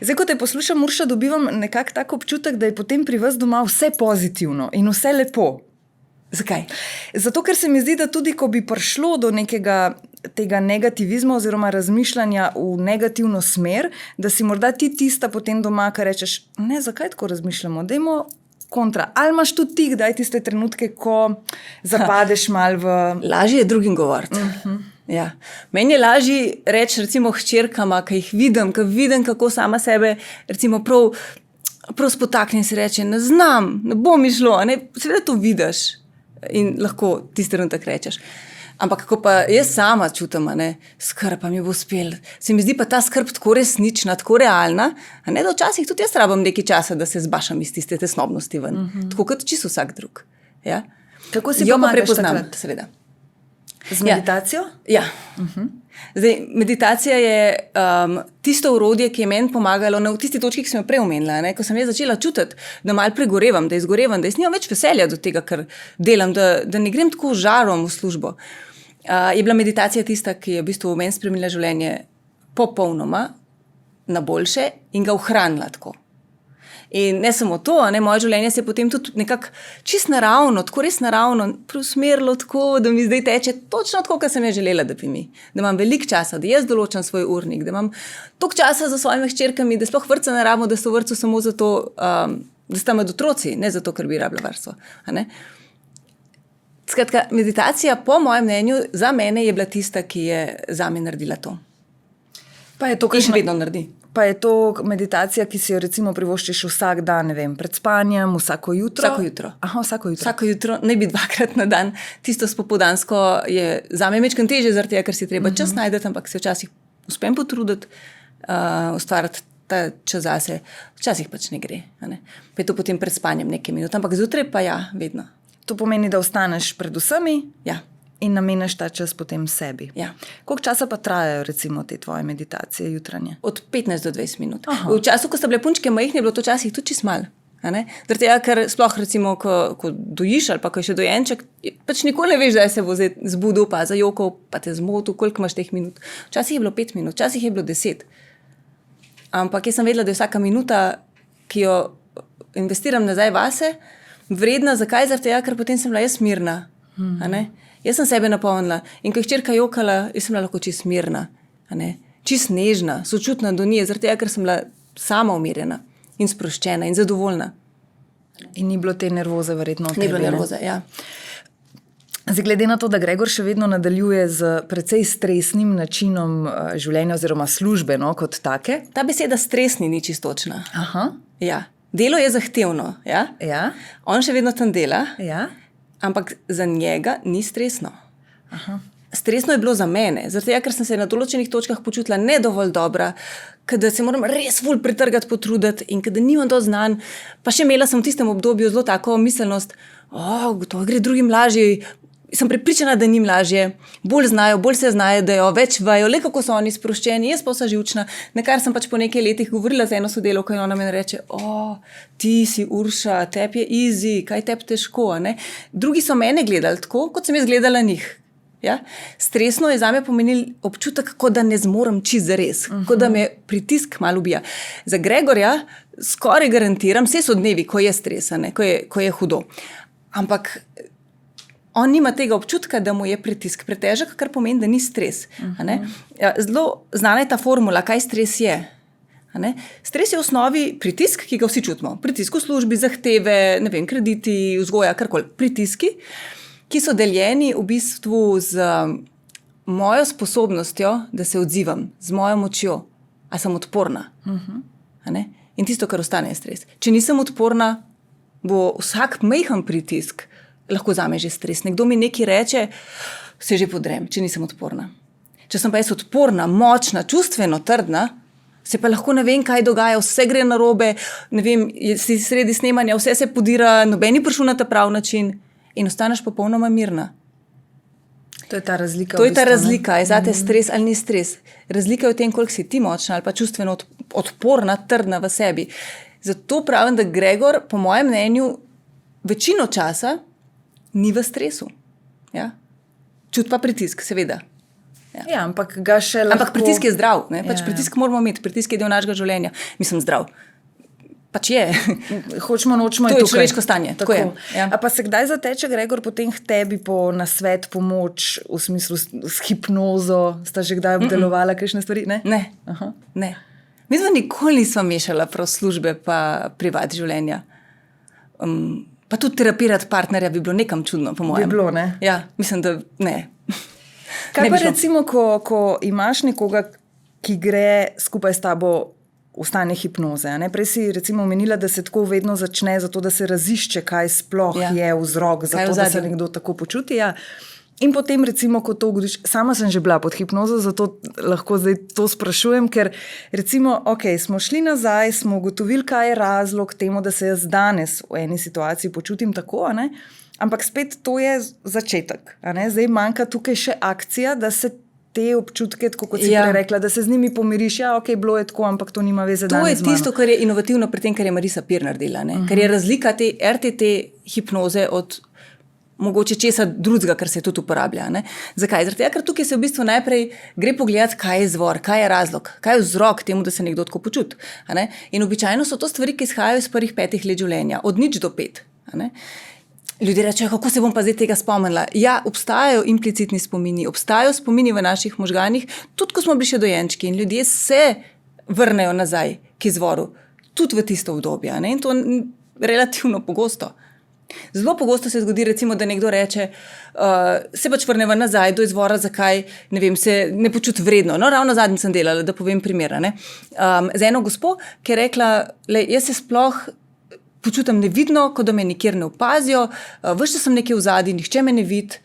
Zdaj, ko te poslušam, Urša, dobivam nekako tak občutek, da je potem pri vas doma vse pozitivno in vse lepo.
Zakaj?
Zato, ker se mi zdi, da tudi, ko bi prišlo do nekega tega negativizma oziroma razmišljanja v negativno smer, da si morda ti tista potem doma, ki rečeš, ne, zakaj tako razmišljamo, dajmo kontra. Ali imaš tudi ti, kdaj tiste trenutke, ko zapadeš malo v...
Lažje je drugim govoriti. Ja. Meni je lažje reči recimo hčerkama, ki jih vidim, kako sama sebe recimo prav spotakne in si reče, ne znam, ne bo mi šlo, seveda to vidiš in lahko tisti trenutek rečeš. Ampak kako pa jaz sama čutim, skrb pa mi bo uspel. Se mi zdi pa ta skrb tako resnična, tako realna, da včasih tudi jaz rabim nekaj časa, da se zbašam iz tiste tesnobnosti ven. Tako kot čisto vsak drug. Ja?
Kako si pomagaš takrat?
Seveda.
Z meditacijo?
Ja. Zdaj, meditacija je tisto orodje, ki je meni pomagalo v tisti točki, ki sem jo prej omenila. Ko sem jaz začela čutiti, da malo pregorevam, da izgorevam, da jaz nimam več veselja do tega, kar delam, da ne grem tako žarom v službo. Je bila meditacija tista, ki je v bistvu v meni spremenila življenje popolnoma na boljše in ga ohranila tako. In ne samo to, moje življenje se je potem tudi nekako čist naravno, tako res naravno preusmerilo tako, da mi zdaj teče točno tako, kot sem je želela, da bi mi. Da imam veliko časa, da jaz določam svoj urnik, da imam toliko časa za svojimi hčerkami, da sploh vrtca ne rabimo, da so v vrtcu samo zato, da sta med otroci, ne zato, ker bi rabila varstvo. Skratka, meditacija po mojem mnenju za mene je bila tista, ki je zame naredila to.
Pa je to,
in še vedno naredi.
Pa je to meditacija, ki si jo recimo privoščiš vsak dan, ne vem, pred spanjem, vsako jutro?
Vsako jutro.
Aha, vsako jutro.
Vsako jutro, ne bi 2krat na dan. Tisto spopoldansko je zame mečkam težje, zaradi tega, ker si treba čas najdeti, ampak se včasih uspem potruditi, ustvariti ta čas zase. Včasih pač ne gre. Pa je to potem pred spanjem nekaj minut, ampak zjutraj pa vedno.
To pomeni, da ostaneš pred vsemi?
Ja.
In nameniš ta čas potem sebi.
Ja.
Koliko časa pa trajajo recimo te tvoje meditacije jutranje?
Od 15 do 20 minut. Aha. V času, ko sta bile punčke majhne, je bilo to časih tudi čist malo. Zaradi tega, ker sploh recimo, ko dojiš ali pa ko je še dojenček, pač nikoli ne veš, da se bo zbudil, pa zajokal, pa te zmotil, koliko imaš teh minut. Včasih je bilo 5 minut, včasih je bilo 10. Ampak jaz sem vedela, da je vsaka minuta, ki jo investiram nazaj vase, vredna. Zakaj? Zaradi tega, ker potem sem bila jaz mirna. Jaz sem sebe napolnila in ko je hčerka jokala, jaz sem bila lahko čist mirna, čist nežna, sočutna do nje, zaradi tega, ker sem bila sama umirjena in sproščena in zadovoljna.
In ni bilo te nervoze verjetno v tebi?
Ni bilo nervoze, ja.
Zdaj, glede na to, da Gregor še vedno nadaljuje z precej stresnim načinom življenja oziroma službe, kot take.
Ta beseda stresni ni čistočna.
Aha.
Ja. Delo je zahtevno, ja?
Ja.
On še vedno tam dela.
Ja.
Ampak za njega ni stresno.
Aha.
Stresno je bilo za mene, zato ker sem se na določenih točkah počutila ne dovolj dobra, kada se moram res ful pretrgati, potruditi in kada nimam dovolj znanj, pa še imela sem v tistem obdobju zelo tako miselnost, gotovo gre drugim lažje, sem prepričana, da njim lažje, bolj znajo, bolj se znajdejo, več vajo, le kako so oni sproščeni, jaz pa sem živčna. Nekar sem pač po nekaj letih govorila z eno sodelavko in ona mi reče, ti si Urša, tebi je easy, kaj tebi težko. Ne? Drugi so mene gledali tako, kot sem jaz gledala njih. Ja? Stresno je zame pomenil občutek, kot da ne zmorem čist zares, kot da me pritisk malo ubija. Za Gregorja skoraj garantiram, vse so dnevi, ko je stresa, ko je hudo. Ampak on nima tega občutka, da mu je pritisk pretežek, kar pomeni, da ni stres. Zelo znana je ta formula, kaj stres je. Stres je v osnovi pritisk, ki ga vsi čutimo. Pritisk v službi, zahteve, krediti, vzgoja, karkoli. Pritiski, ki so deljeni v bistvu z mojo sposobnostjo, da se odzivam, z mojo močjo. A sem odporna. In tisto, kar ostane, je stres. Če nisem odporna, bo vsak majhen pritisk lahko zame že stres. Nekdo mi nekaj reče, se že podrem, če nisem odporna. Če sem pa jaz odporna, močna, čustveno trdna, se pa lahko ne vem, kaj dogaja, vse gre narobe, ne vem, si sredi snemanja, vse se podira, noben ni prišel na ta prav način in ostaneš popolnoma mirna.
To je ta razlika.
To je ta razlika, je zate stres ali ni stres. Razlika je v tem, koliko si ti močna ali pa čustveno odporna, trdna v sebi. Zato pravim, da Gregor, po mojem mnenju, večino časa ni v stresu. Ja? Čut pa pritisk, seveda.
Ja, ampak ga še lahko...
Ampak pritisk je zdrav. Pritisk moramo imeti, pritisk je del našega življenja. Mislim, zdrav. Pač je.
Hočemo, nočemo
je tukaj. To je človeško stanje. Tako je. Ja.
A pa se kdaj zateče Gregor potem k tebi po nasvet, pomoč, v smislu s hipnozo? Sta že kdaj obdelovala kakšne stvari? Ne.
Ne. Mi smo nikoli nismo mešala prav službe pa privat življenja. Pa tudi terapirati partnerja bi bilo nekam čudno, po mojem.
Bi bilo, ne?
Ja, mislim, da ne.
Kaj pa recimo, ko imaš nekoga, ki gre skupaj s tabo v stanje hipnoze? Ne? Prej si recimo omenila, da se tako vedno začne zato, da se razišče, kaj sploh je vzrok za to, da se nekdo tako počuti. Ja. In potem recimo, ko to ugodiš, sama sem že bila pod hipnozo, zato lahko zdaj to sprašujem, ker recimo, smo šli nazaj, smo ugotovili, kaj je razlog temu, da se jaz danes v eni situaciji počutim tako, ne? Ampak spet to je začetek. Zdaj manjka tukaj še akcija, da se te občutke, tako kot si prej rekla, da se z njimi pomiriš, bilo je tako, ampak to nima veze danes z mano.
To je tisto, kar je inovativno pri tem, kar je Marisa Peer naredila. Ker je razlika te RTT hipnoze od mogoče česa drugega, kar se tudi uporablja. Zakaj? Zato, ker tukaj se v bistvu najprej gre pogledati, kaj je izvor, kaj je razlog, kaj je vzrok temu, da se nekdo tako počuti. In običajno so to stvari, ki izhajajo iz prvih 5 let življenja, od 0 do 5. Ljudje rečejo, kako se bom pa zdaj tega spomnila. Ja, obstajajo implicitni spomini, obstajajo spomini v naših možganih, tudi ko smo bili še dojenčki in ljudje se vrnejo nazaj k izvoru, tudi v tisto obdobje. In to relativno pogosto. Zelo pogosto se zgodi, recimo, da nekdo reče, se pač vrneva nazaj do izvora, zakaj, ne vem, se ne počuti vredno. No, ravno zadnjič sem delala, da povem primera. Z eno gospo, ki je rekla, jaz se sploh počutim nevidno, kot da me nikjer ne opazijo, veš, da sem nekje v zadnji, nihče me ne vidi,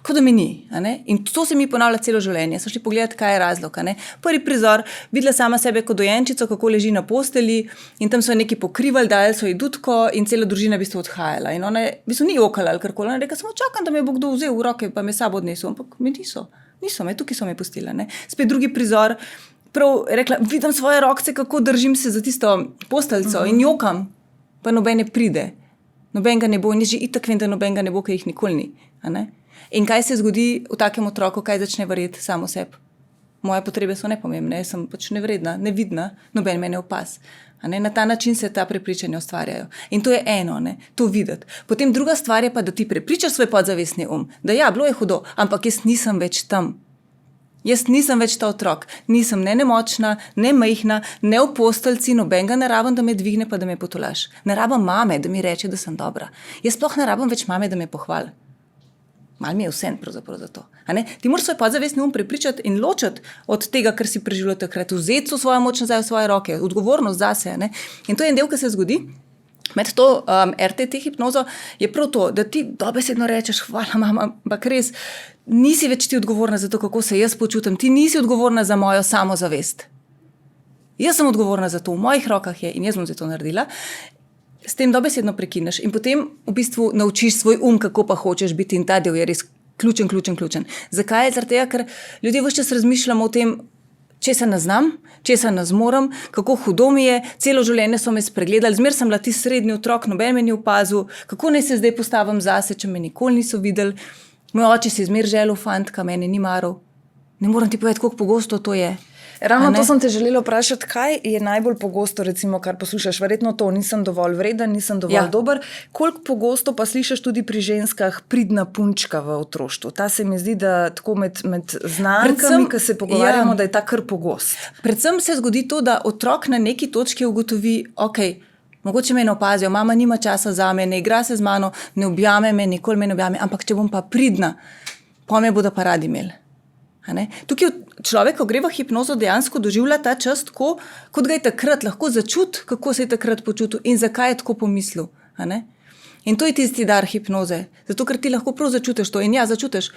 kot da me ni. In to se mi ponavlja celo življenje. Sem šli pogledati, kaj je razlog. Prvi prizor, videla sama sebe kot dojenčico, kako leži na posteli in tam so neki pokrivali, dali so ji dutko in cela družina v bistvu odhajala. In ona je, v bistvu ni jokala ali karkoli. Ona je rekla, samo čakam, da me bo kdo vzel v roke, pa me sabo odnesel. Ampak me niso, tukaj so me pustila. Spet drugi prizor, prav rekla, vidim svoje rokce, kako držim se za tisto posteljico in jokam, pa noben ne pride. Noben ga ne bo in že itak vem, da noben ga ne bo, ker jih nikoli ni. In kaj se zgodi v takem otroku, kaj začne verjeti samo sebi? Moje potrebe so nepomembne, jaz sem pač nevredna, nevidna, noben me ne opaz. Na ta način se ta prepričanja ustvarjajo. In to je eno, to videti. Potem druga stvar je pa, da ti prepričaš svoj podzavestni da ja, bilo je hudo, ampak jaz nisem več tam. Jaz nisem več ta otrok. Nisem ne nemočna, ne majhna, ne v posteljci, nobenega ne rabim, da me dvigne pa da me potolaš. Ne rabim mame, da mi reče, da sem dobra. Jaz sploh ne rabim več mame, da me pohvali. Mal mi je vse pravzaprav za to. Ti moraš svoj podzavestni prepričati in ločiti od tega, kar si preživljal takrat. Vzeti svojo moč nazaj v svoje roke, odgovornost zase. In to je en del, ki se zgodi. Med to RTT hipnozo je prav to, da ti dobesedno rečeš, hvala mama, ampak res, nisi več ti odgovorna za to, kako se jaz počutim. Ti nisi odgovorna za mojo samozavest. Jaz sem odgovorna za to, v mojih rokah je in jaz bom za to naredila. s tem dobesedno prekineš in potem v bistvu naučiš svoj kako pa hočeš biti in ta del je res ključen. Zakaj? Zaradi tega, ker ljudje vse čas razmišljamo o tem, česa ne znam, česa ne zmorem, kako hudo mi je, celo življenje so me spregledali, zmer sem bila ti srednji otrok, noben me ni opazil, kako naj se zdaj postavim zase, če me nikoli niso videli. Moj oče si zmer želel fantka, mene ni maral. Ne morem ti povedati, koliko pogosto to je.
Ravno to sem te želela vprašati, kaj je najbolj pogosto, recimo, kar poslušaš, verjetno to, nisem dovolj vreden, nisem dovolj dober. Koliko pogosto pa slišiš tudi pri ženskah pridna punčka v otroštvu? Ta se mi zdi, da tako med znankami, ki se pogovarjamo, da je ta kar pogost.
Predvsem se zgodi to, da otrok na neki točki ugotovi, mogoče me ne opazijo, mama nima časa zame, ne igra se z mano, ne objame me, nikoli me ne objame, ampak če bom pa pridna, pa me bodo pa radi imeli. Tukaj človek, ko gre v hipnozo, dejansko doživlja ta čas tako, kot ga je takrat lahko začuti, kako se je takrat počutil in zakaj je tako pomislil. In to je tisti dar hipnoze, zato ker ti lahko prav začutiš to in začutiš,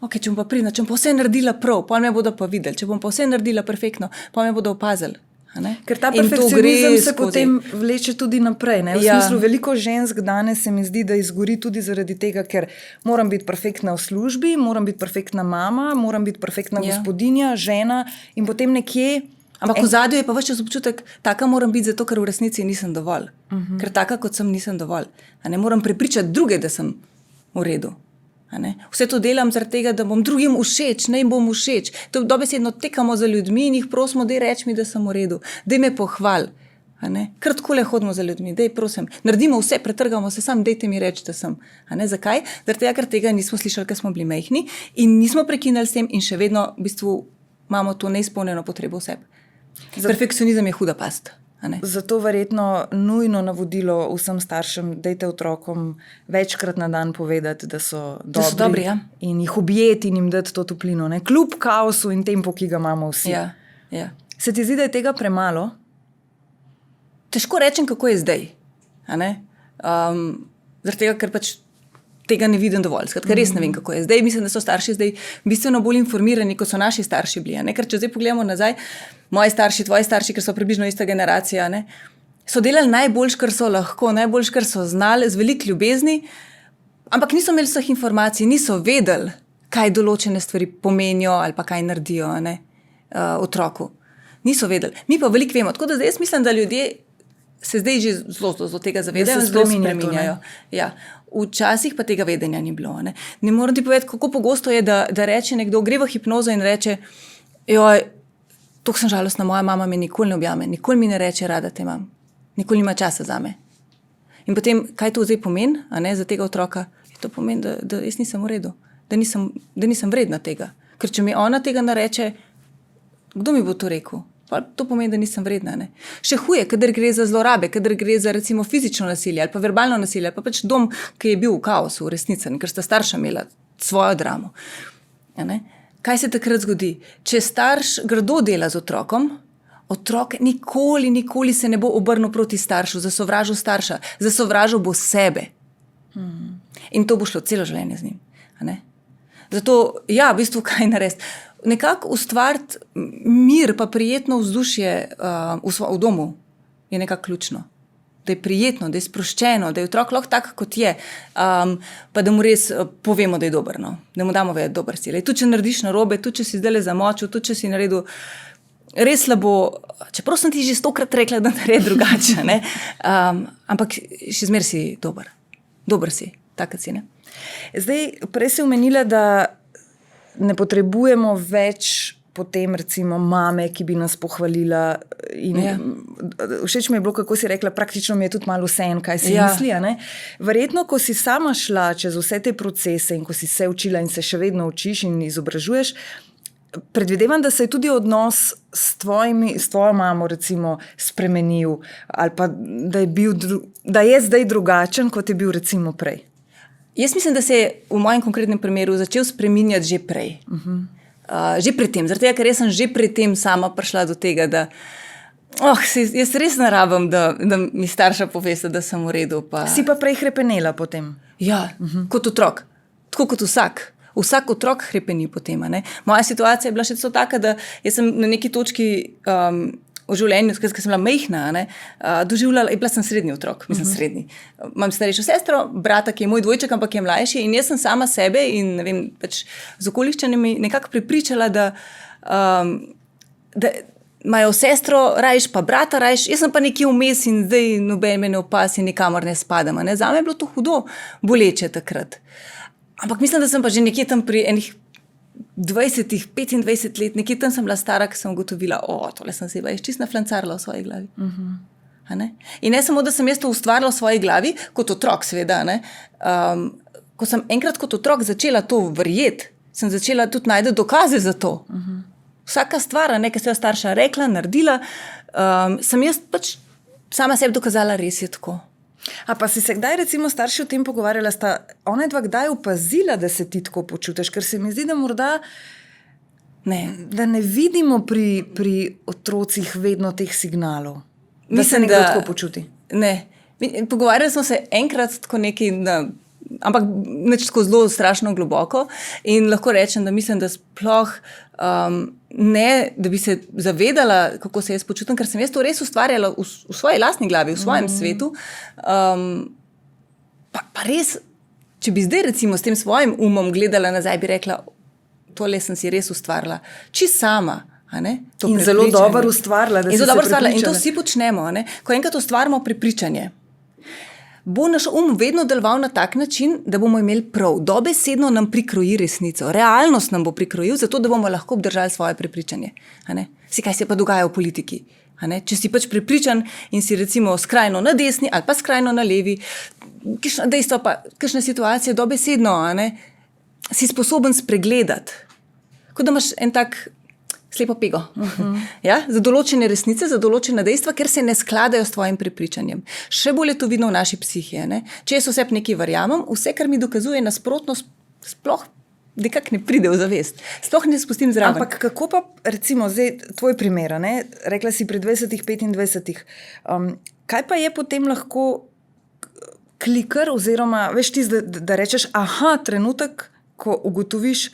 če bom pa pridna, če bom pa vse naredila prav, pa me bodo pa videli, če bom pa vse naredila perfektno, pa me bodo opazili.
Ker ta perfekcionizem se potem vleče tudi naprej. V smislu, veliko žensk danes se mi zdi, da izgori tudi zaradi tega, ker moram biti perfektna v službi, moram biti perfektna mama, moram biti perfektna gospodinja, žena in potem nekje...
Ampak v zadju je pa ves čas občutek, taka moram biti zato, ker v resnici nisem dovolj. Ker taka, kot sem, nisem dovolj. Moram prepričati druge, da sem v redu. Vse to delam zaradi tega, da bom drugim všeč, ne jim bom všeč. To dobesedno tekamo za ljudmi in jih prosimo, daj reč mi, da sem v redu, daj me pohval. Kar takole hodimo za ljudmi, daj prosim, naredimo vse, pretrgamo se, sam dajte mi reči, da sem. Zakaj? Zaradi tega, ker tega nismo slišali, ker smo bili majhni in nismo prekinali s tem in še vedno v bistvu imamo to neizpolnjeno potrebo v sebi. Perfekcionizem je huda past.
Zato verjetno nujno navodilo vsem staršem, dajte otrokom večkrat na dan povedati, da so dobri, in jih objeti in jim dati to toplino. Kljub kaosu in tempu, ki ga imamo vsi.
Ja.
Se ti zdi, da je tega premalo?
Težko rečem, kako je zdaj. Zaradi tega, ker pač tega ne vidim dovolj. Skratka, res ne vem, kako je zdaj. Mislim, da so starši zdaj bistveno bolj informirani, kot so naši starši bili. Ker če zdaj pogledamo nazaj, moji starši, tvoji starši, ker so približno ista generacija, so delali najboljš, kar so lahko, najboljš, kar so znali, z veliko ljubezni, ampak niso imeli vseh informacij, niso vedeli, kaj določene stvari pomenijo ali pa kaj naredijo otroku. Niso vedeli. Mi pa veliko vemo. Tako da zdaj jaz mislim, da ljudje se zdaj že zelo tega zavedajo in zelo spreminjajo. Včasih pa tega vedenja ni bilo. Ne moram ti povedati, kako pogosto je, da reče nekdo, gre v hipnozo in reče, toliko sem žalostna, moja mama me nikoli ne objame, nikoli mi ne reče, rada te imam, nikoli nima časa zame. In potem, kaj to zdaj pomeni za tega otroka? To pomeni, da jaz nisem v redu, da nisem vredna tega. Ker če mi ona tega nareče, kdo mi bo to rekel? Pa to pomeni, da nisem vredna. Še huje, kadar gre za zlorabe, kadar gre za recimo fizično nasilje ali pa verbalno nasilje, ali pa pač dom, ki je bil v kaosu, v resnici, ker sta starša imela svojo dramo. Kaj se takrat zgodi? Če starš grdo dela z otrokom, otrok nikoli se ne bo obrnil proti staršu, zasovražil starša, zasovražil bo sebe. In to bo šlo celo življenje z njim. Zato, v bistvu, kaj narediti? Nekako ustvariti mir pa prijetno vzdušje v domu je nekako ključno. Da je prijetno, da je sproščeno, da je otrok lahko tak, kot je, pa da mu res povemo, da je dober, da mu damo vedeti dober si. Tudi če narediš narobe, tudi če si zdaj zamočil, tudi če si naredil res slabo, čeprav sem ti že 100-krat rekla, da naredi drugače, ampak še zmer si dober. Dober si, tak si,
Zdaj, prej si omenila, da ne potrebujemo več potem recimo mame, ki bi nas pohvalila. Všeč mi je bilo, kako si rekla, praktično mi je tudi malo vseeno, kaj si misli. Verjetno, ko si sama šla čez vse te procese in ko si se učila in se še vedno učiš in izobražuješ, predvidevam, da se je tudi odnos s tvojo mamo recimo spremenil ali pa da je zdaj drugačen, kot je bil recimo prej.
Jaz mislim, da se je v mojem konkretnem primeru začel spreminjati že prej. Že predtem. Zaradi tega, ker jaz sem že predtem sama prišla do tega, da jaz res ne rabim, da mi starša poveste, da sem v redu.
Si pa prej hrepenela potem?
Ja, kot otrok. Tako kot vsak. Vsak otrok hrepeni potem. Moja situacija je bila še tako taka, da jaz sem na neki točki v življenju, ker sem bila majhna, doživljala, bila sem srednji otrok, mislim srednji. Imam starejšo sestro, brata, ki je moj dvojček, ampak je mlajši in jaz sem sama sebe in ne vem, pač z okoliščinami nekako prepričala, da imajo sestro rajš, pa brata rajš, jaz sem pa nekje vmes in zdaj noben me ne opasi in nikamor ne spadam. Zame je bilo to hudo boleče takrat. Ampak mislim, da sem pa že nekje tam pri enih 20, 25 let, nekje tam sem bila stara, ki sem ugotovila, tole sem se čist naflancarila v svoji glavi. In ne samo, da sem jaz to ustvarila v svoji glavi, kot otrok seveda, ko sem enkrat kot otrok začela to verjeti, sem začela tudi najti dokaze za to. Vsaka stvar, ki se je starša rekla, naredila, sem jaz pač sama sebi dokazala, res je tako.
A pa si se kdaj recimo starši o tem pogovarjala, sta ona dva kdaj opazila, da se ti tako počutiš? Ker se mi zdi, da morda da ne vidimo pri otrocih vedno teh signalov. Da se nekdo tako počuti.
Ne. Pogovarjali smo se enkrat tako nekaj, ampak neč tako zelo strašno globoko in lahko rečem, da mislim, da sploh ne, da bi se zavedala, kako se jaz počutim, ker sem jaz to res ustvarjala v svoji lastni glavi, v svojem svetu. Pa res, če bi zdaj recimo s tem svojim umom gledala nazaj, bi rekla, tole sem si res ustvarila. Čisto sama.
In zelo dobro ustvarila, da si se prepričala.
In to vsi počnemo. Ko enkrat ustvarimo prepričanje, bo naš vedno deloval na tak način, da bomo imeli prav. Dobesedno nam prikroji resnico. Realnost nam bo prikrojil, zato da bomo lahko obdržali svoje prepričanje. Kaj se pa dogaja v politiki? Če si pač prepričan in si recimo skrajno na desni ali pa skrajno na levi, dejstvo pa, kakšna situacija dobesedno, si sposoben spregledati. Kot da imaš en tak slepo pego. Za določene resnice, za določene dejstva, ker se ne skladajo s tvojim prepričanjem. Še bolj je to vidno v naši psihi. Če jaz vse nekaj verjamem, vse, kar mi dokazuje nasprotno, sploh nekako ne pride v zavest. Sploh ne spustim zraven.
Ampak kako pa, recimo, zdaj tvoj primer, rekla si pri 20, 25. Kaj pa je potem lahko kliker oziroma, veš ti, da rečeš, trenutek, ko ugotoviš,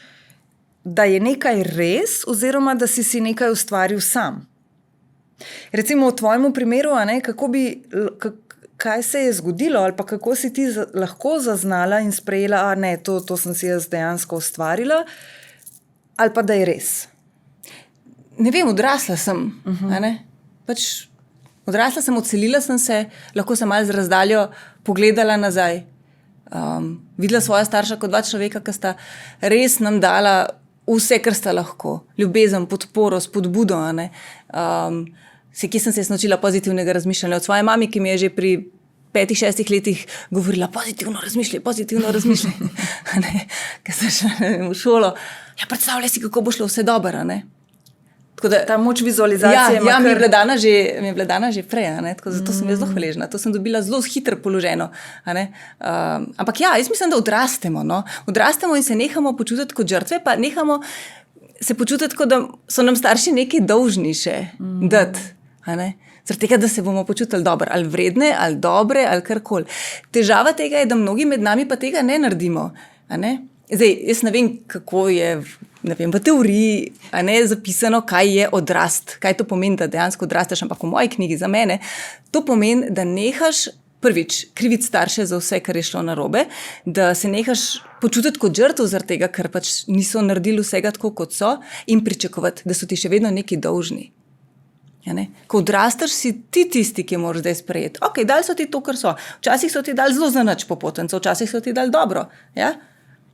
da je nekaj res, oziroma da si nekaj ustvaril sam. Recimo v tvojemu primeru, kaj se je zgodilo, ali pa kako si ti lahko zaznala in sprejela, to sem si jaz dejansko ustvarila, ali pa da je res.
Ne vem, odrasla sem. Pač odrasla sem, odselila sem se, lahko sem malo z razdaljo pogledala nazaj. Videla svoja starša kot dva človeka, ki sta res nam dala vse, kar sta lahko. Ljubezen, podporo, spodbudo. Kje sem se naučila pozitivnega razmišljanja od svoje mami, ki mi je že pri 5-6 letih govorila pozitivno razmišljaj. Ker sem šla v šolo. Predstavljaj si, kako bo šlo vse dobro.
Ta moč vizualizacije.
Mi je bila dana že prej, zato sem jaz zelo hvaležna. To sem dobila zelo hitro položeno. Ampak jaz mislim, da odrastemo. Odrastemo in se nehamo počutiti kot žrtve, pa nehamo se počutiti, kot da so nam starši nekaj dolžni še dati. Zaradi tega, da se bomo počutili dobro, ali vredne, ali dobre, ali karkoli. Težava tega je, da mnogi med nami pa tega ne naredimo. Zdaj, jaz ne vem, kako je v teoriji zapisano, kaj je odrast. Kaj to pomeni, da dejansko odrastaš, ampak v moji knjigi za mene to pomeni, da nehaš prvič kriviti starše za vse, kar je šlo narobe, da se nehaš počutiti kot žrtev zaradi tega, ker pač niso naredili vsega tako, kot so, in pričakovati, da so ti še vedno nekaj dolžni. Ko odrastaš, si ti tisti, ki moraš zdaj sprejeti. Ok, dali so ti to, kar so. Včasih so ti dali zelo za nič popotence, včasih so ti dali dobro.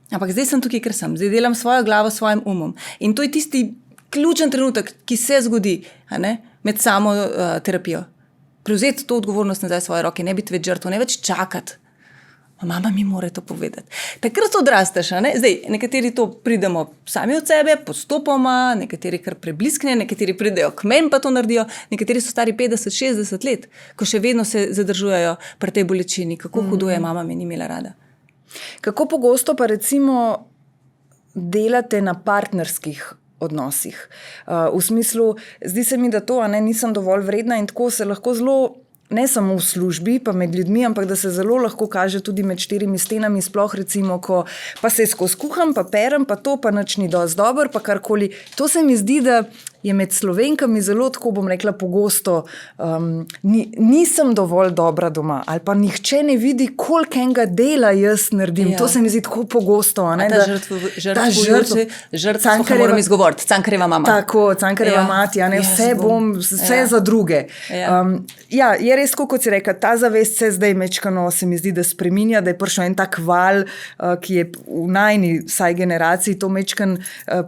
Ampak zdaj sem tukaj, ker sem. Zdaj delam svojo glavo, svojim umom. In to je tisti ključen trenutek, ki se zgodi med samo terapijo. Prevzeti to odgovornost nazaj v svoje roke, ne biti več žrtev, ne več čakati. Mama mi mora to povedati. Takrat odrastaš. Zdaj, nekateri to pridemo sami od sebe, postopoma, nekateri kar prebliskne, nekateri pridejo k meni pa to naredijo, nekateri so stari 50-60 let, ko še vedno se zadržujejo pri tej bolečini. Kako hudo je, mama me ni imela rada.
Kako pogosto pa recimo delate na partnerskih odnosih? V smislu, zdi se mi, da to nisem dovolj vredna in tako se lahko zelo, ne samo v službi, pa med ljudmi, ampak da se zelo lahko kaže tudi med 4 stenami, sploh recimo, ko pa se skozi kuham, pa perem, pa to, pa nič ni dosti dobro, pa karkoli. To se mi zdi, da je med Slovenkami zelo, tako bom rekla, pogosto, nisem dovolj dobra doma, ali pa nihče ne vidi, koliko enega dela jaz naredim. To se mi zdi tako pogosto.
Ta žrtva, ki moram izgovoriti, Cankarjeva mama.
Tako, Cankarjeva mati, vse za druge. Je res, kot si rekla, ta zavest se zdaj mečkano, se mi zdi, da spreminja, da je prišel en tak val, ki je v najni, vsaj generaciji, to mečkan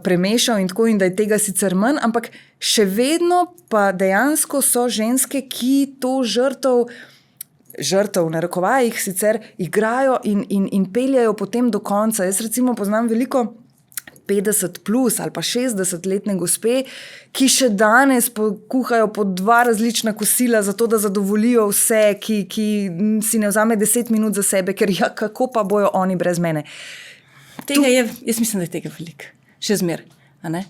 premešal in tako, in da je tega sicer manj, ampak še vedno pa dejansko so ženske, ki to žrtev v narekovajih sicer igrajo in peljajo potem do konca. Jaz recimo poznam veliko 50 plus ali pa 60-letne gospe, ki še danes kuhajo po 2 različna kosila, zato da zadovoljijo vse, ki si ne vzame 10 minut za sebe, ker kako pa bojo oni brez mene.
Jaz mislim, da je tega veliko. Še zmer, a ne?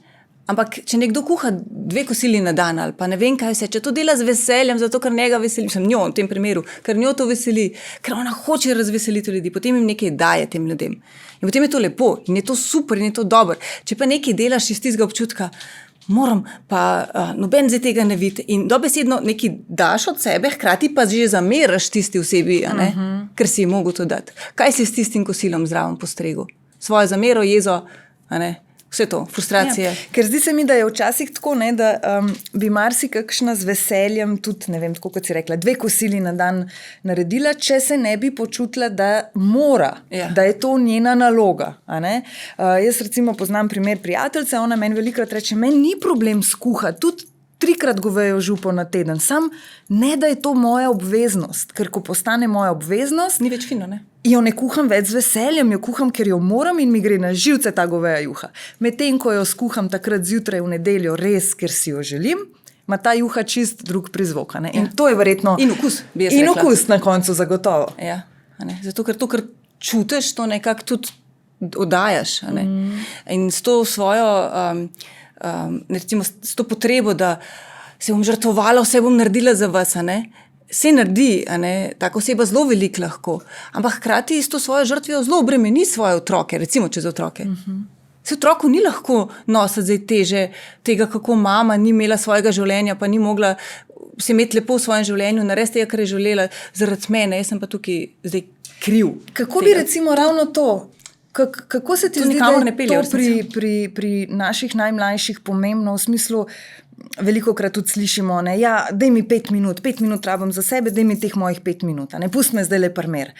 Ampak, če nekdo kuha 2 kosili na dan ali pa ne vem kaj vse, če to dela z veseljem, zato ker njega veseli, njo v tem primeru, ker njo to veseli, ker ona hoče razveseliti ljudi, potem jim nekaj daje tem ljudem. In potem je to lepo in je to super in je to dobro. Če pa nekaj delaš iz tistega občutka, moram pa noben zdaj tega ne vidi in dobesedno nekaj daš od sebe, hkrati pa že zameraš tisti osebi, a ne? Ker si ji mogel to dati. Kaj si s tistim kosilom zraven postregel? Svojo zamero, jezo, a ne? Vse to, frustracije.
Ker zdi se mi, da je včasih tako, ne, da bi marsikakšna z veseljem tudi, ne vem, tako kot si rekla, 2 kosili na dan naredila, če se ne bi počutila, da mora, da je to njena naloga. A ne? Jaz recimo poznam primer prijateljice, ona meni velikokrat reče, meni ni problem skuhati, tudi 3-krat govejo župo na teden, sam ne, da je to moja obveznost, ker ko postane moja obveznost,
ni več fino, ne?
Jo ne kuham več z veseljem, jo kuham, ker jo moram in mi gre na živce ta goveja juha. Medtem, ko jo skuham takrat zjutraj v nedeljo res, ker si jo želim, ima ta juha čist drug prizvok. In to je verjetno...
In okus, bi jaz rekla.
In okus na koncu zagotovo.
Ja, a ne? Zato, ker to, kar čutiš, to nekako tudi oddajaš. A ne? In s to svojo, recimo, s to potrebo, da se bom žrtvovala, vse bom naredila za vas, a ne? Se naredi, a ne, tako oseba zelo veliko lahko, ampak hkrati s to svojo žrtvijo zelo obremeni svoje otroke, recimo čez otroke. Se otroku ni lahko nositi zdaj teže tega, kako mama ni imela svojega življenja, pa ni mogla se imeti lepo v svojem življenju, narediti tega, kar je želela zaradi mene, jaz sem pa tukaj zdaj kriv.
Kako bi recimo ravno to, kako se ti zdi, da je to pri naših najmlajših pomembno v smislu, veliko krat tudi slišimo, ne, ja, daj mi 5 minut rabim za sebe, daj mi teh mojih 5 minut, ne, pusti me zdaj le primer.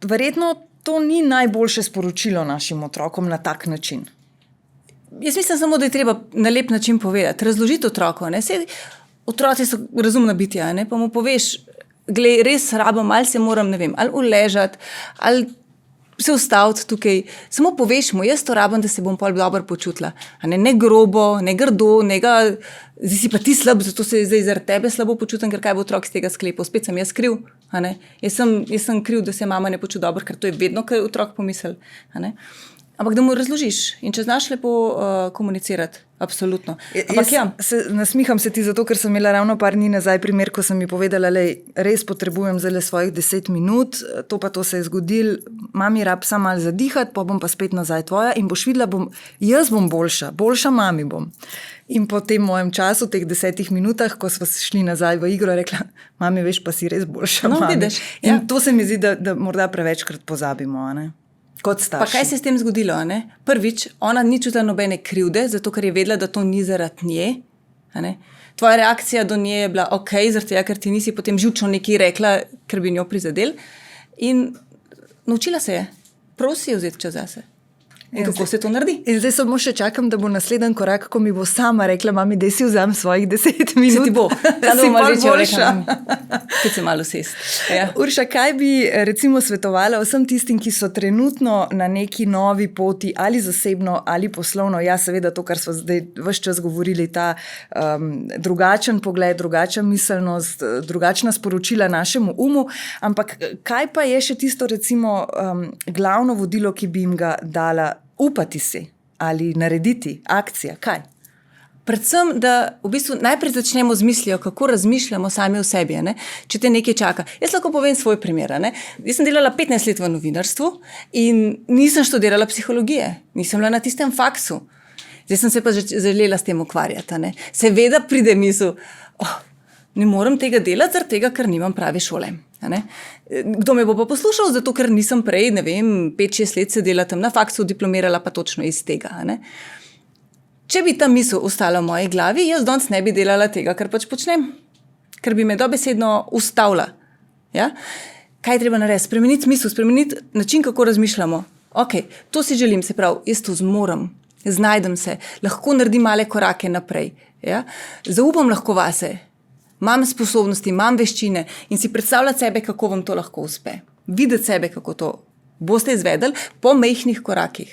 Verjetno to ni najboljše sporočilo našim otrokom na tak način.
Jaz mislim samo, da je treba na lep način povedati, razložiti otroku, ne, otroci so razumna bitja, ne, pa mu poveš, glej, res rabim, ali se moram, ne vem, ali uležati, ali se ustaviti tukaj, samo poveš mu, jaz to rabim, da se bom pol dobro počutila. Ne grobo, ne grdo, zdaj si pa ti slab, zato se zdaj zaradi tebe slabo počutim, ker kaj bo otrok z tega sklepal. Spet sem jaz kriv. Jaz sem kriv, da se mama ne počuti dobro, ker to je vedno, kar otrok pomisli. Ampak da mu razložiš in če znaš lepo komunicirati, absolutno. Ampak
nasmiham se ti zato, ker sem imela ravno par dni nazaj primer, ko sem mi povedala, lej, res potrebujem zdaj svojih 10 minut, to se je zgodilo, mami rab sam malo zadihati, pa bom pa spet nazaj tvoja in boš videla, jaz bom boljša mami bom. In po tem mojem času, teh 10 minutah, ko smo šli nazaj v igro, rekla, mami, veš, pa si res boljša mami.
Vidiš,
in to se mi zdi, da morda prevečkrat pozabimo, a ne? Kot starši.
Pa kaj se je s tem zgodilo? Ne? Prvič, ona ni čutila nobene krivde, zato ker je vedela, da to ni zaradi nje. Tvoja reakcija do nje je bila ok, zaradi tega, ker ti nisi potem živčno nekaj rekla, ker bi njo prizadel. In naučila se je, prosi je vzeti čas zase. In kako se to naredi?
In zdaj samo še čakam, da bo naslednji korak, ko mi bo sama rekla, mami, da si vzam svojih 10 minut.
Se ti bo.
Da si bolj boljša.
Kaj se malo sest. Ja.
Urša, kaj bi recimo svetovala vsem tistim, ki so trenutno na neki novi poti, ali zasebno, ali poslovno? Ja, seveda to, kar smo zdaj ves čas govorili, ta drugačen pogled, drugačna miselnost, drugačna sporočila našemu umu, ampak kaj pa je še tisto recimo glavno vodilo, ki bi jim ga dala upati si ali narediti, akcija, kaj?
Predvsem, da v bistvu najprej začnemo z mislijo, kako razmišljamo sami o sebi, ne? Če te nekaj čaka. Jaz lahko povem svoj primer. Ne? Jaz sem delala 15 let v novinarstvu in nisem študirala psihologije, nisem bila na tistem faksu. Zdaj sem se pa želela s tem ukvarjati. Ne? Seveda pride misel, ne morem tega delati, zaradi tega, ker nimam prave šole. Kdo me bo pa poslušal, zato ker nisem prej, 5-6 let sedela tam na faksu, diplomirala pa točno iz tega. Če bi ta misel ostala v moji glavi, jaz danes ne bi delala tega, kar pač počnem, ker bi me dobesedno ustavila. Ja? Kaj je treba narediti? Spremeniti misel, spremeniti način, kako razmišljamo. Ok, to si želim, se pravi, jaz to zmorem, znajdem se, lahko naredim male korake naprej. Ja? Zaupam lahko vase, imam sposobnosti, imam veščine in si predstavljati sebe, kako vam to lahko uspe. Videti sebe, kako to boste izvedeli po majhnih korakih.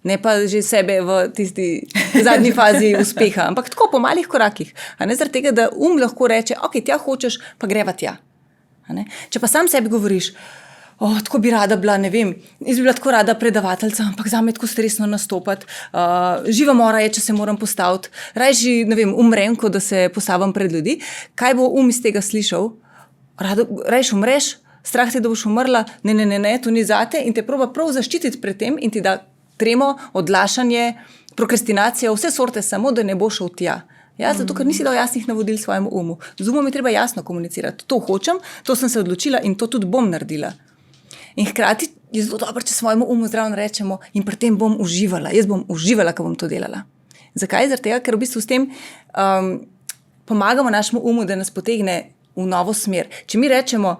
Ne pa že sebe v tisti zadnji fazi uspeha, ampak tako po malih korakih. Zaradi tega, da lahko reče, ok, tja hočeš, pa greva tja. Če pa sam sebi govoriš, tako bi rada bila, jaz bi bila tako rada predavateljica, ampak zame je tako stresno nastopati, živa mora je, če se moram postaviti, rajši, umrem, kot da se postavim pred ljudi. Kaj bo iz tega slišal? Rajši umreš, strah te, da boš umrla, ne, to ni zate in te proba prav zaščititi pred tem in ti da tremo, odlašanje, prokrastinacijo, vse sorte, samo da ne bo šel tja. Ja, zato, ker nisi dal jasnih navodil svojemu umu. Z umom je treba jasno komunicirati. To hočem, to sem se odločila in to tudi bom naredila. In hkrati je zelo dobro, če svojemu umu zraven rečemo in pri tem bom uživala. Jaz bom uživala, ko bom to delala. Zakaj? Zaradi tega, ker v bistvu s tem pomagamo našemu umu, da nas potegne v novo smer. Če mi rečemo,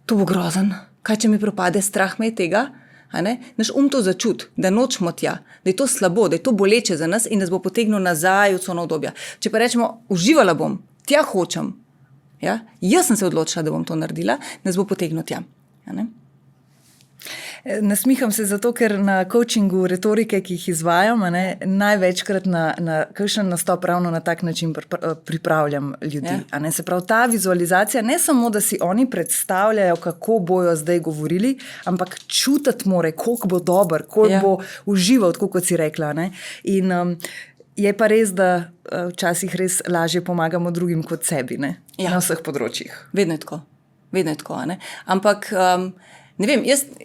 to bo grozen, kaj če mi propade, strah me je tega, naš to začuti, da nočemo tja, da je to slabo, da je to boleče za nas in nas bo potegnil nazaj v cono obdobja. Če pa rečemo, uživala bom, tja hočem, ja? Jaz sem se odločila, da bom to naredila, nas bo potegnil tja.
Nasmiham se zato, ker na coachingu retorike, ki jih izvajam, največkrat na kakšen nastop ravno na tak način pripravljam ljudi. Ja. Se pravi, ta vizualizacija, ne samo, da si oni predstavljajo, kako bojo zdaj govorili, ampak čutiti more, koliko bo dober, koliko bo užival, tako kot si rekla. In je pa res, da včasih res lažje pomagamo drugim kot sebi, na vseh področjih.
Vedno je tako. Ampak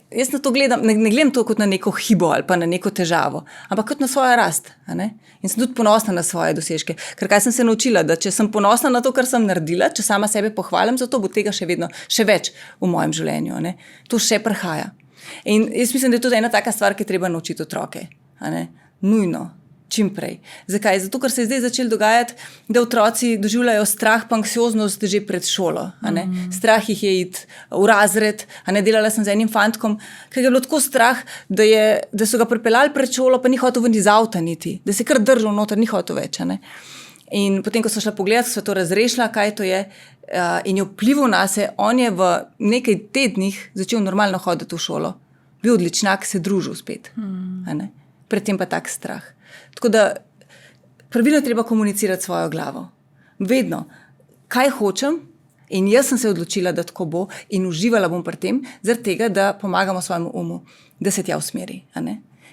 jaz na to gledam, ne gledam to kot na neko hibo ali pa na neko težavo, ampak kot na svojo rast. In sem tudi ponosna na svoje dosežke. Ker kaj sem se naučila, da če sem ponosna na to, kar sem naredila, če sama sebe pohvalim, zato bo tega še več v mojem življenju. To še prihaja. In jaz mislim, da je tudi ena taka stvar, ki je treba naučiti otroke. Nujno. Čim prej. Zakaj? Zato, ker se je zdaj začelo dogajati, da otroci doživljajo strah pa anksioznost že pred šolo. Strah jih je iti v razred. Delala sem z enim fantkom, ki je bilo tako strah, da so ga pripeljali pred šolo, pa ni hotel ven iz avta niti. Da se kar držal noter, ni hotel več. In potem, ko so šla pogledati, so to razrešila, kaj to je, in je vplival nase, on je v nekaj tednih začel normalno hoditi v šolo. Bil odličnjak, se družil spet. Predtem pa tak strah. Tako da pravilno treba komunicirati svojo glavo. Vedno, kaj hočem in jaz sem se odločila, da tako bo in uživala bom pri tem, zaradi tega, da pomagamo svojemu umu, da se tja usmeri.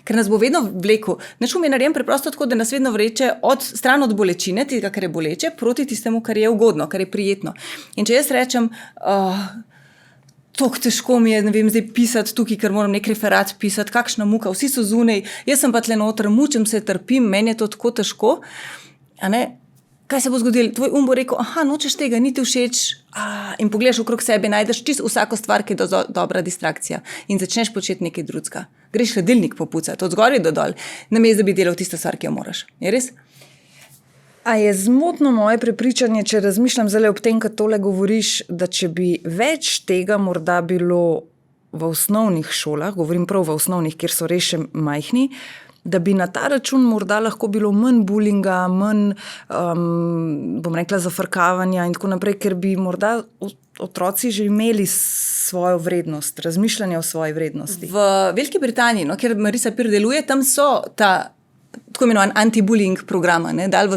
Ker nas bo vedno vlekel. Naš um je narejen preprosto tako, da nas vedno vreče stran od bolečine, tega, kar je boleče, proti tistemu, kar je ugodno, kar je prijetno. In če jaz rečem, tako težko mi je, zdaj pisati tukaj, ker moram nek referat pisati, kakšna muka, vsi so zunaj, jaz sem pa tle noter, mučem se, trpim, meni je to tako težko. Kaj se bo zgodilo? Tvoj bo rekel, nočeš tega, ni ti všeč, in pogledaš okrog sebe, najdeš čisto vsako stvar, ki je dobra distrakcija in začneš početi nekaj drugega. Greš hladilnik popucati, od zgoraj do dol, namesto da bi delal tisto stvar, ki jo moraš. Je res?
A je zmotno moje prepričanje, če razmišljam zdaj ob tem, kad tole govoriš, da če bi več tega morda bilo v osnovnih šolah, govorim prav v osnovnih, kjer so res še majhni, da bi na ta račun morda lahko bilo manj bulinga, manj, bom rekla, zafrkavanja in tako naprej, ker bi morda otroci že imeli svojo vrednost, razmišljanje o svoji vrednosti.
V Veliki Britaniji, kjer Marisa Peer deluje, tam so ta tako imenovan anti-bullying programa,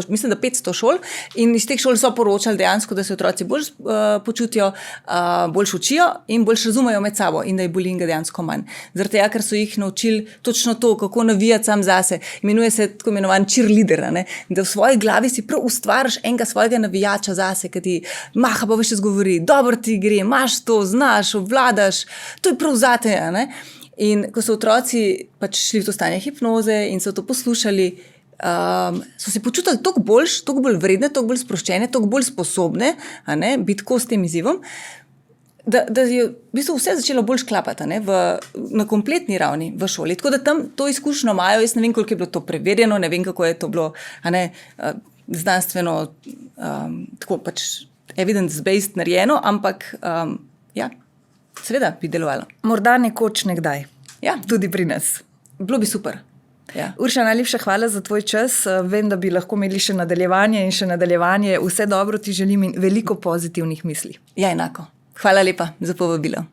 mislim, da 500 šol in iz teh šol so poročali dejansko, da se otroci bolj počutijo, bolj učijo in bolj razumejo med sabo in da je bullyinga dejansko manj. Zaradi tega, ker so jih naučili točno to, kako navijati sam zase. Imenuje se tako imenovan cheerleader, da v svoji glavi si prav ustvariš enega svojega navijača zase, ki ti maha pa več govori, dobro ti gre, imaš to, znaš, obvladaš, to je prav zate, In ko so otroci pač šli v to stanje hipnoze in so to poslušali, so se počutili toliko bolj vredne, toliko bolj sproščene, toliko bolj sposobne, biti tako s tem izzivom, da je v bistvu vse začelo bolj šklapati na kompletni ravni v šoli. Tako da tam to izkušnjo imajo, jaz ne vem, koliko je bilo to preverjeno, ne vem, kako je to bilo znanstveno, tako pač evidence-based narejeno, ampak seveda bi delovalo.
Morda nekoč nekdaj.
Ja.
Tudi pri nas.
Bilo bi super. Ja.
Urša, najlepša hvala za tvoj čas. Vem, da bi lahko imeli še nadaljevanje in še nadaljevanje. Vse dobro ti želim in veliko pozitivnih misli.
Ja, enako. Hvala lepa za povabilo.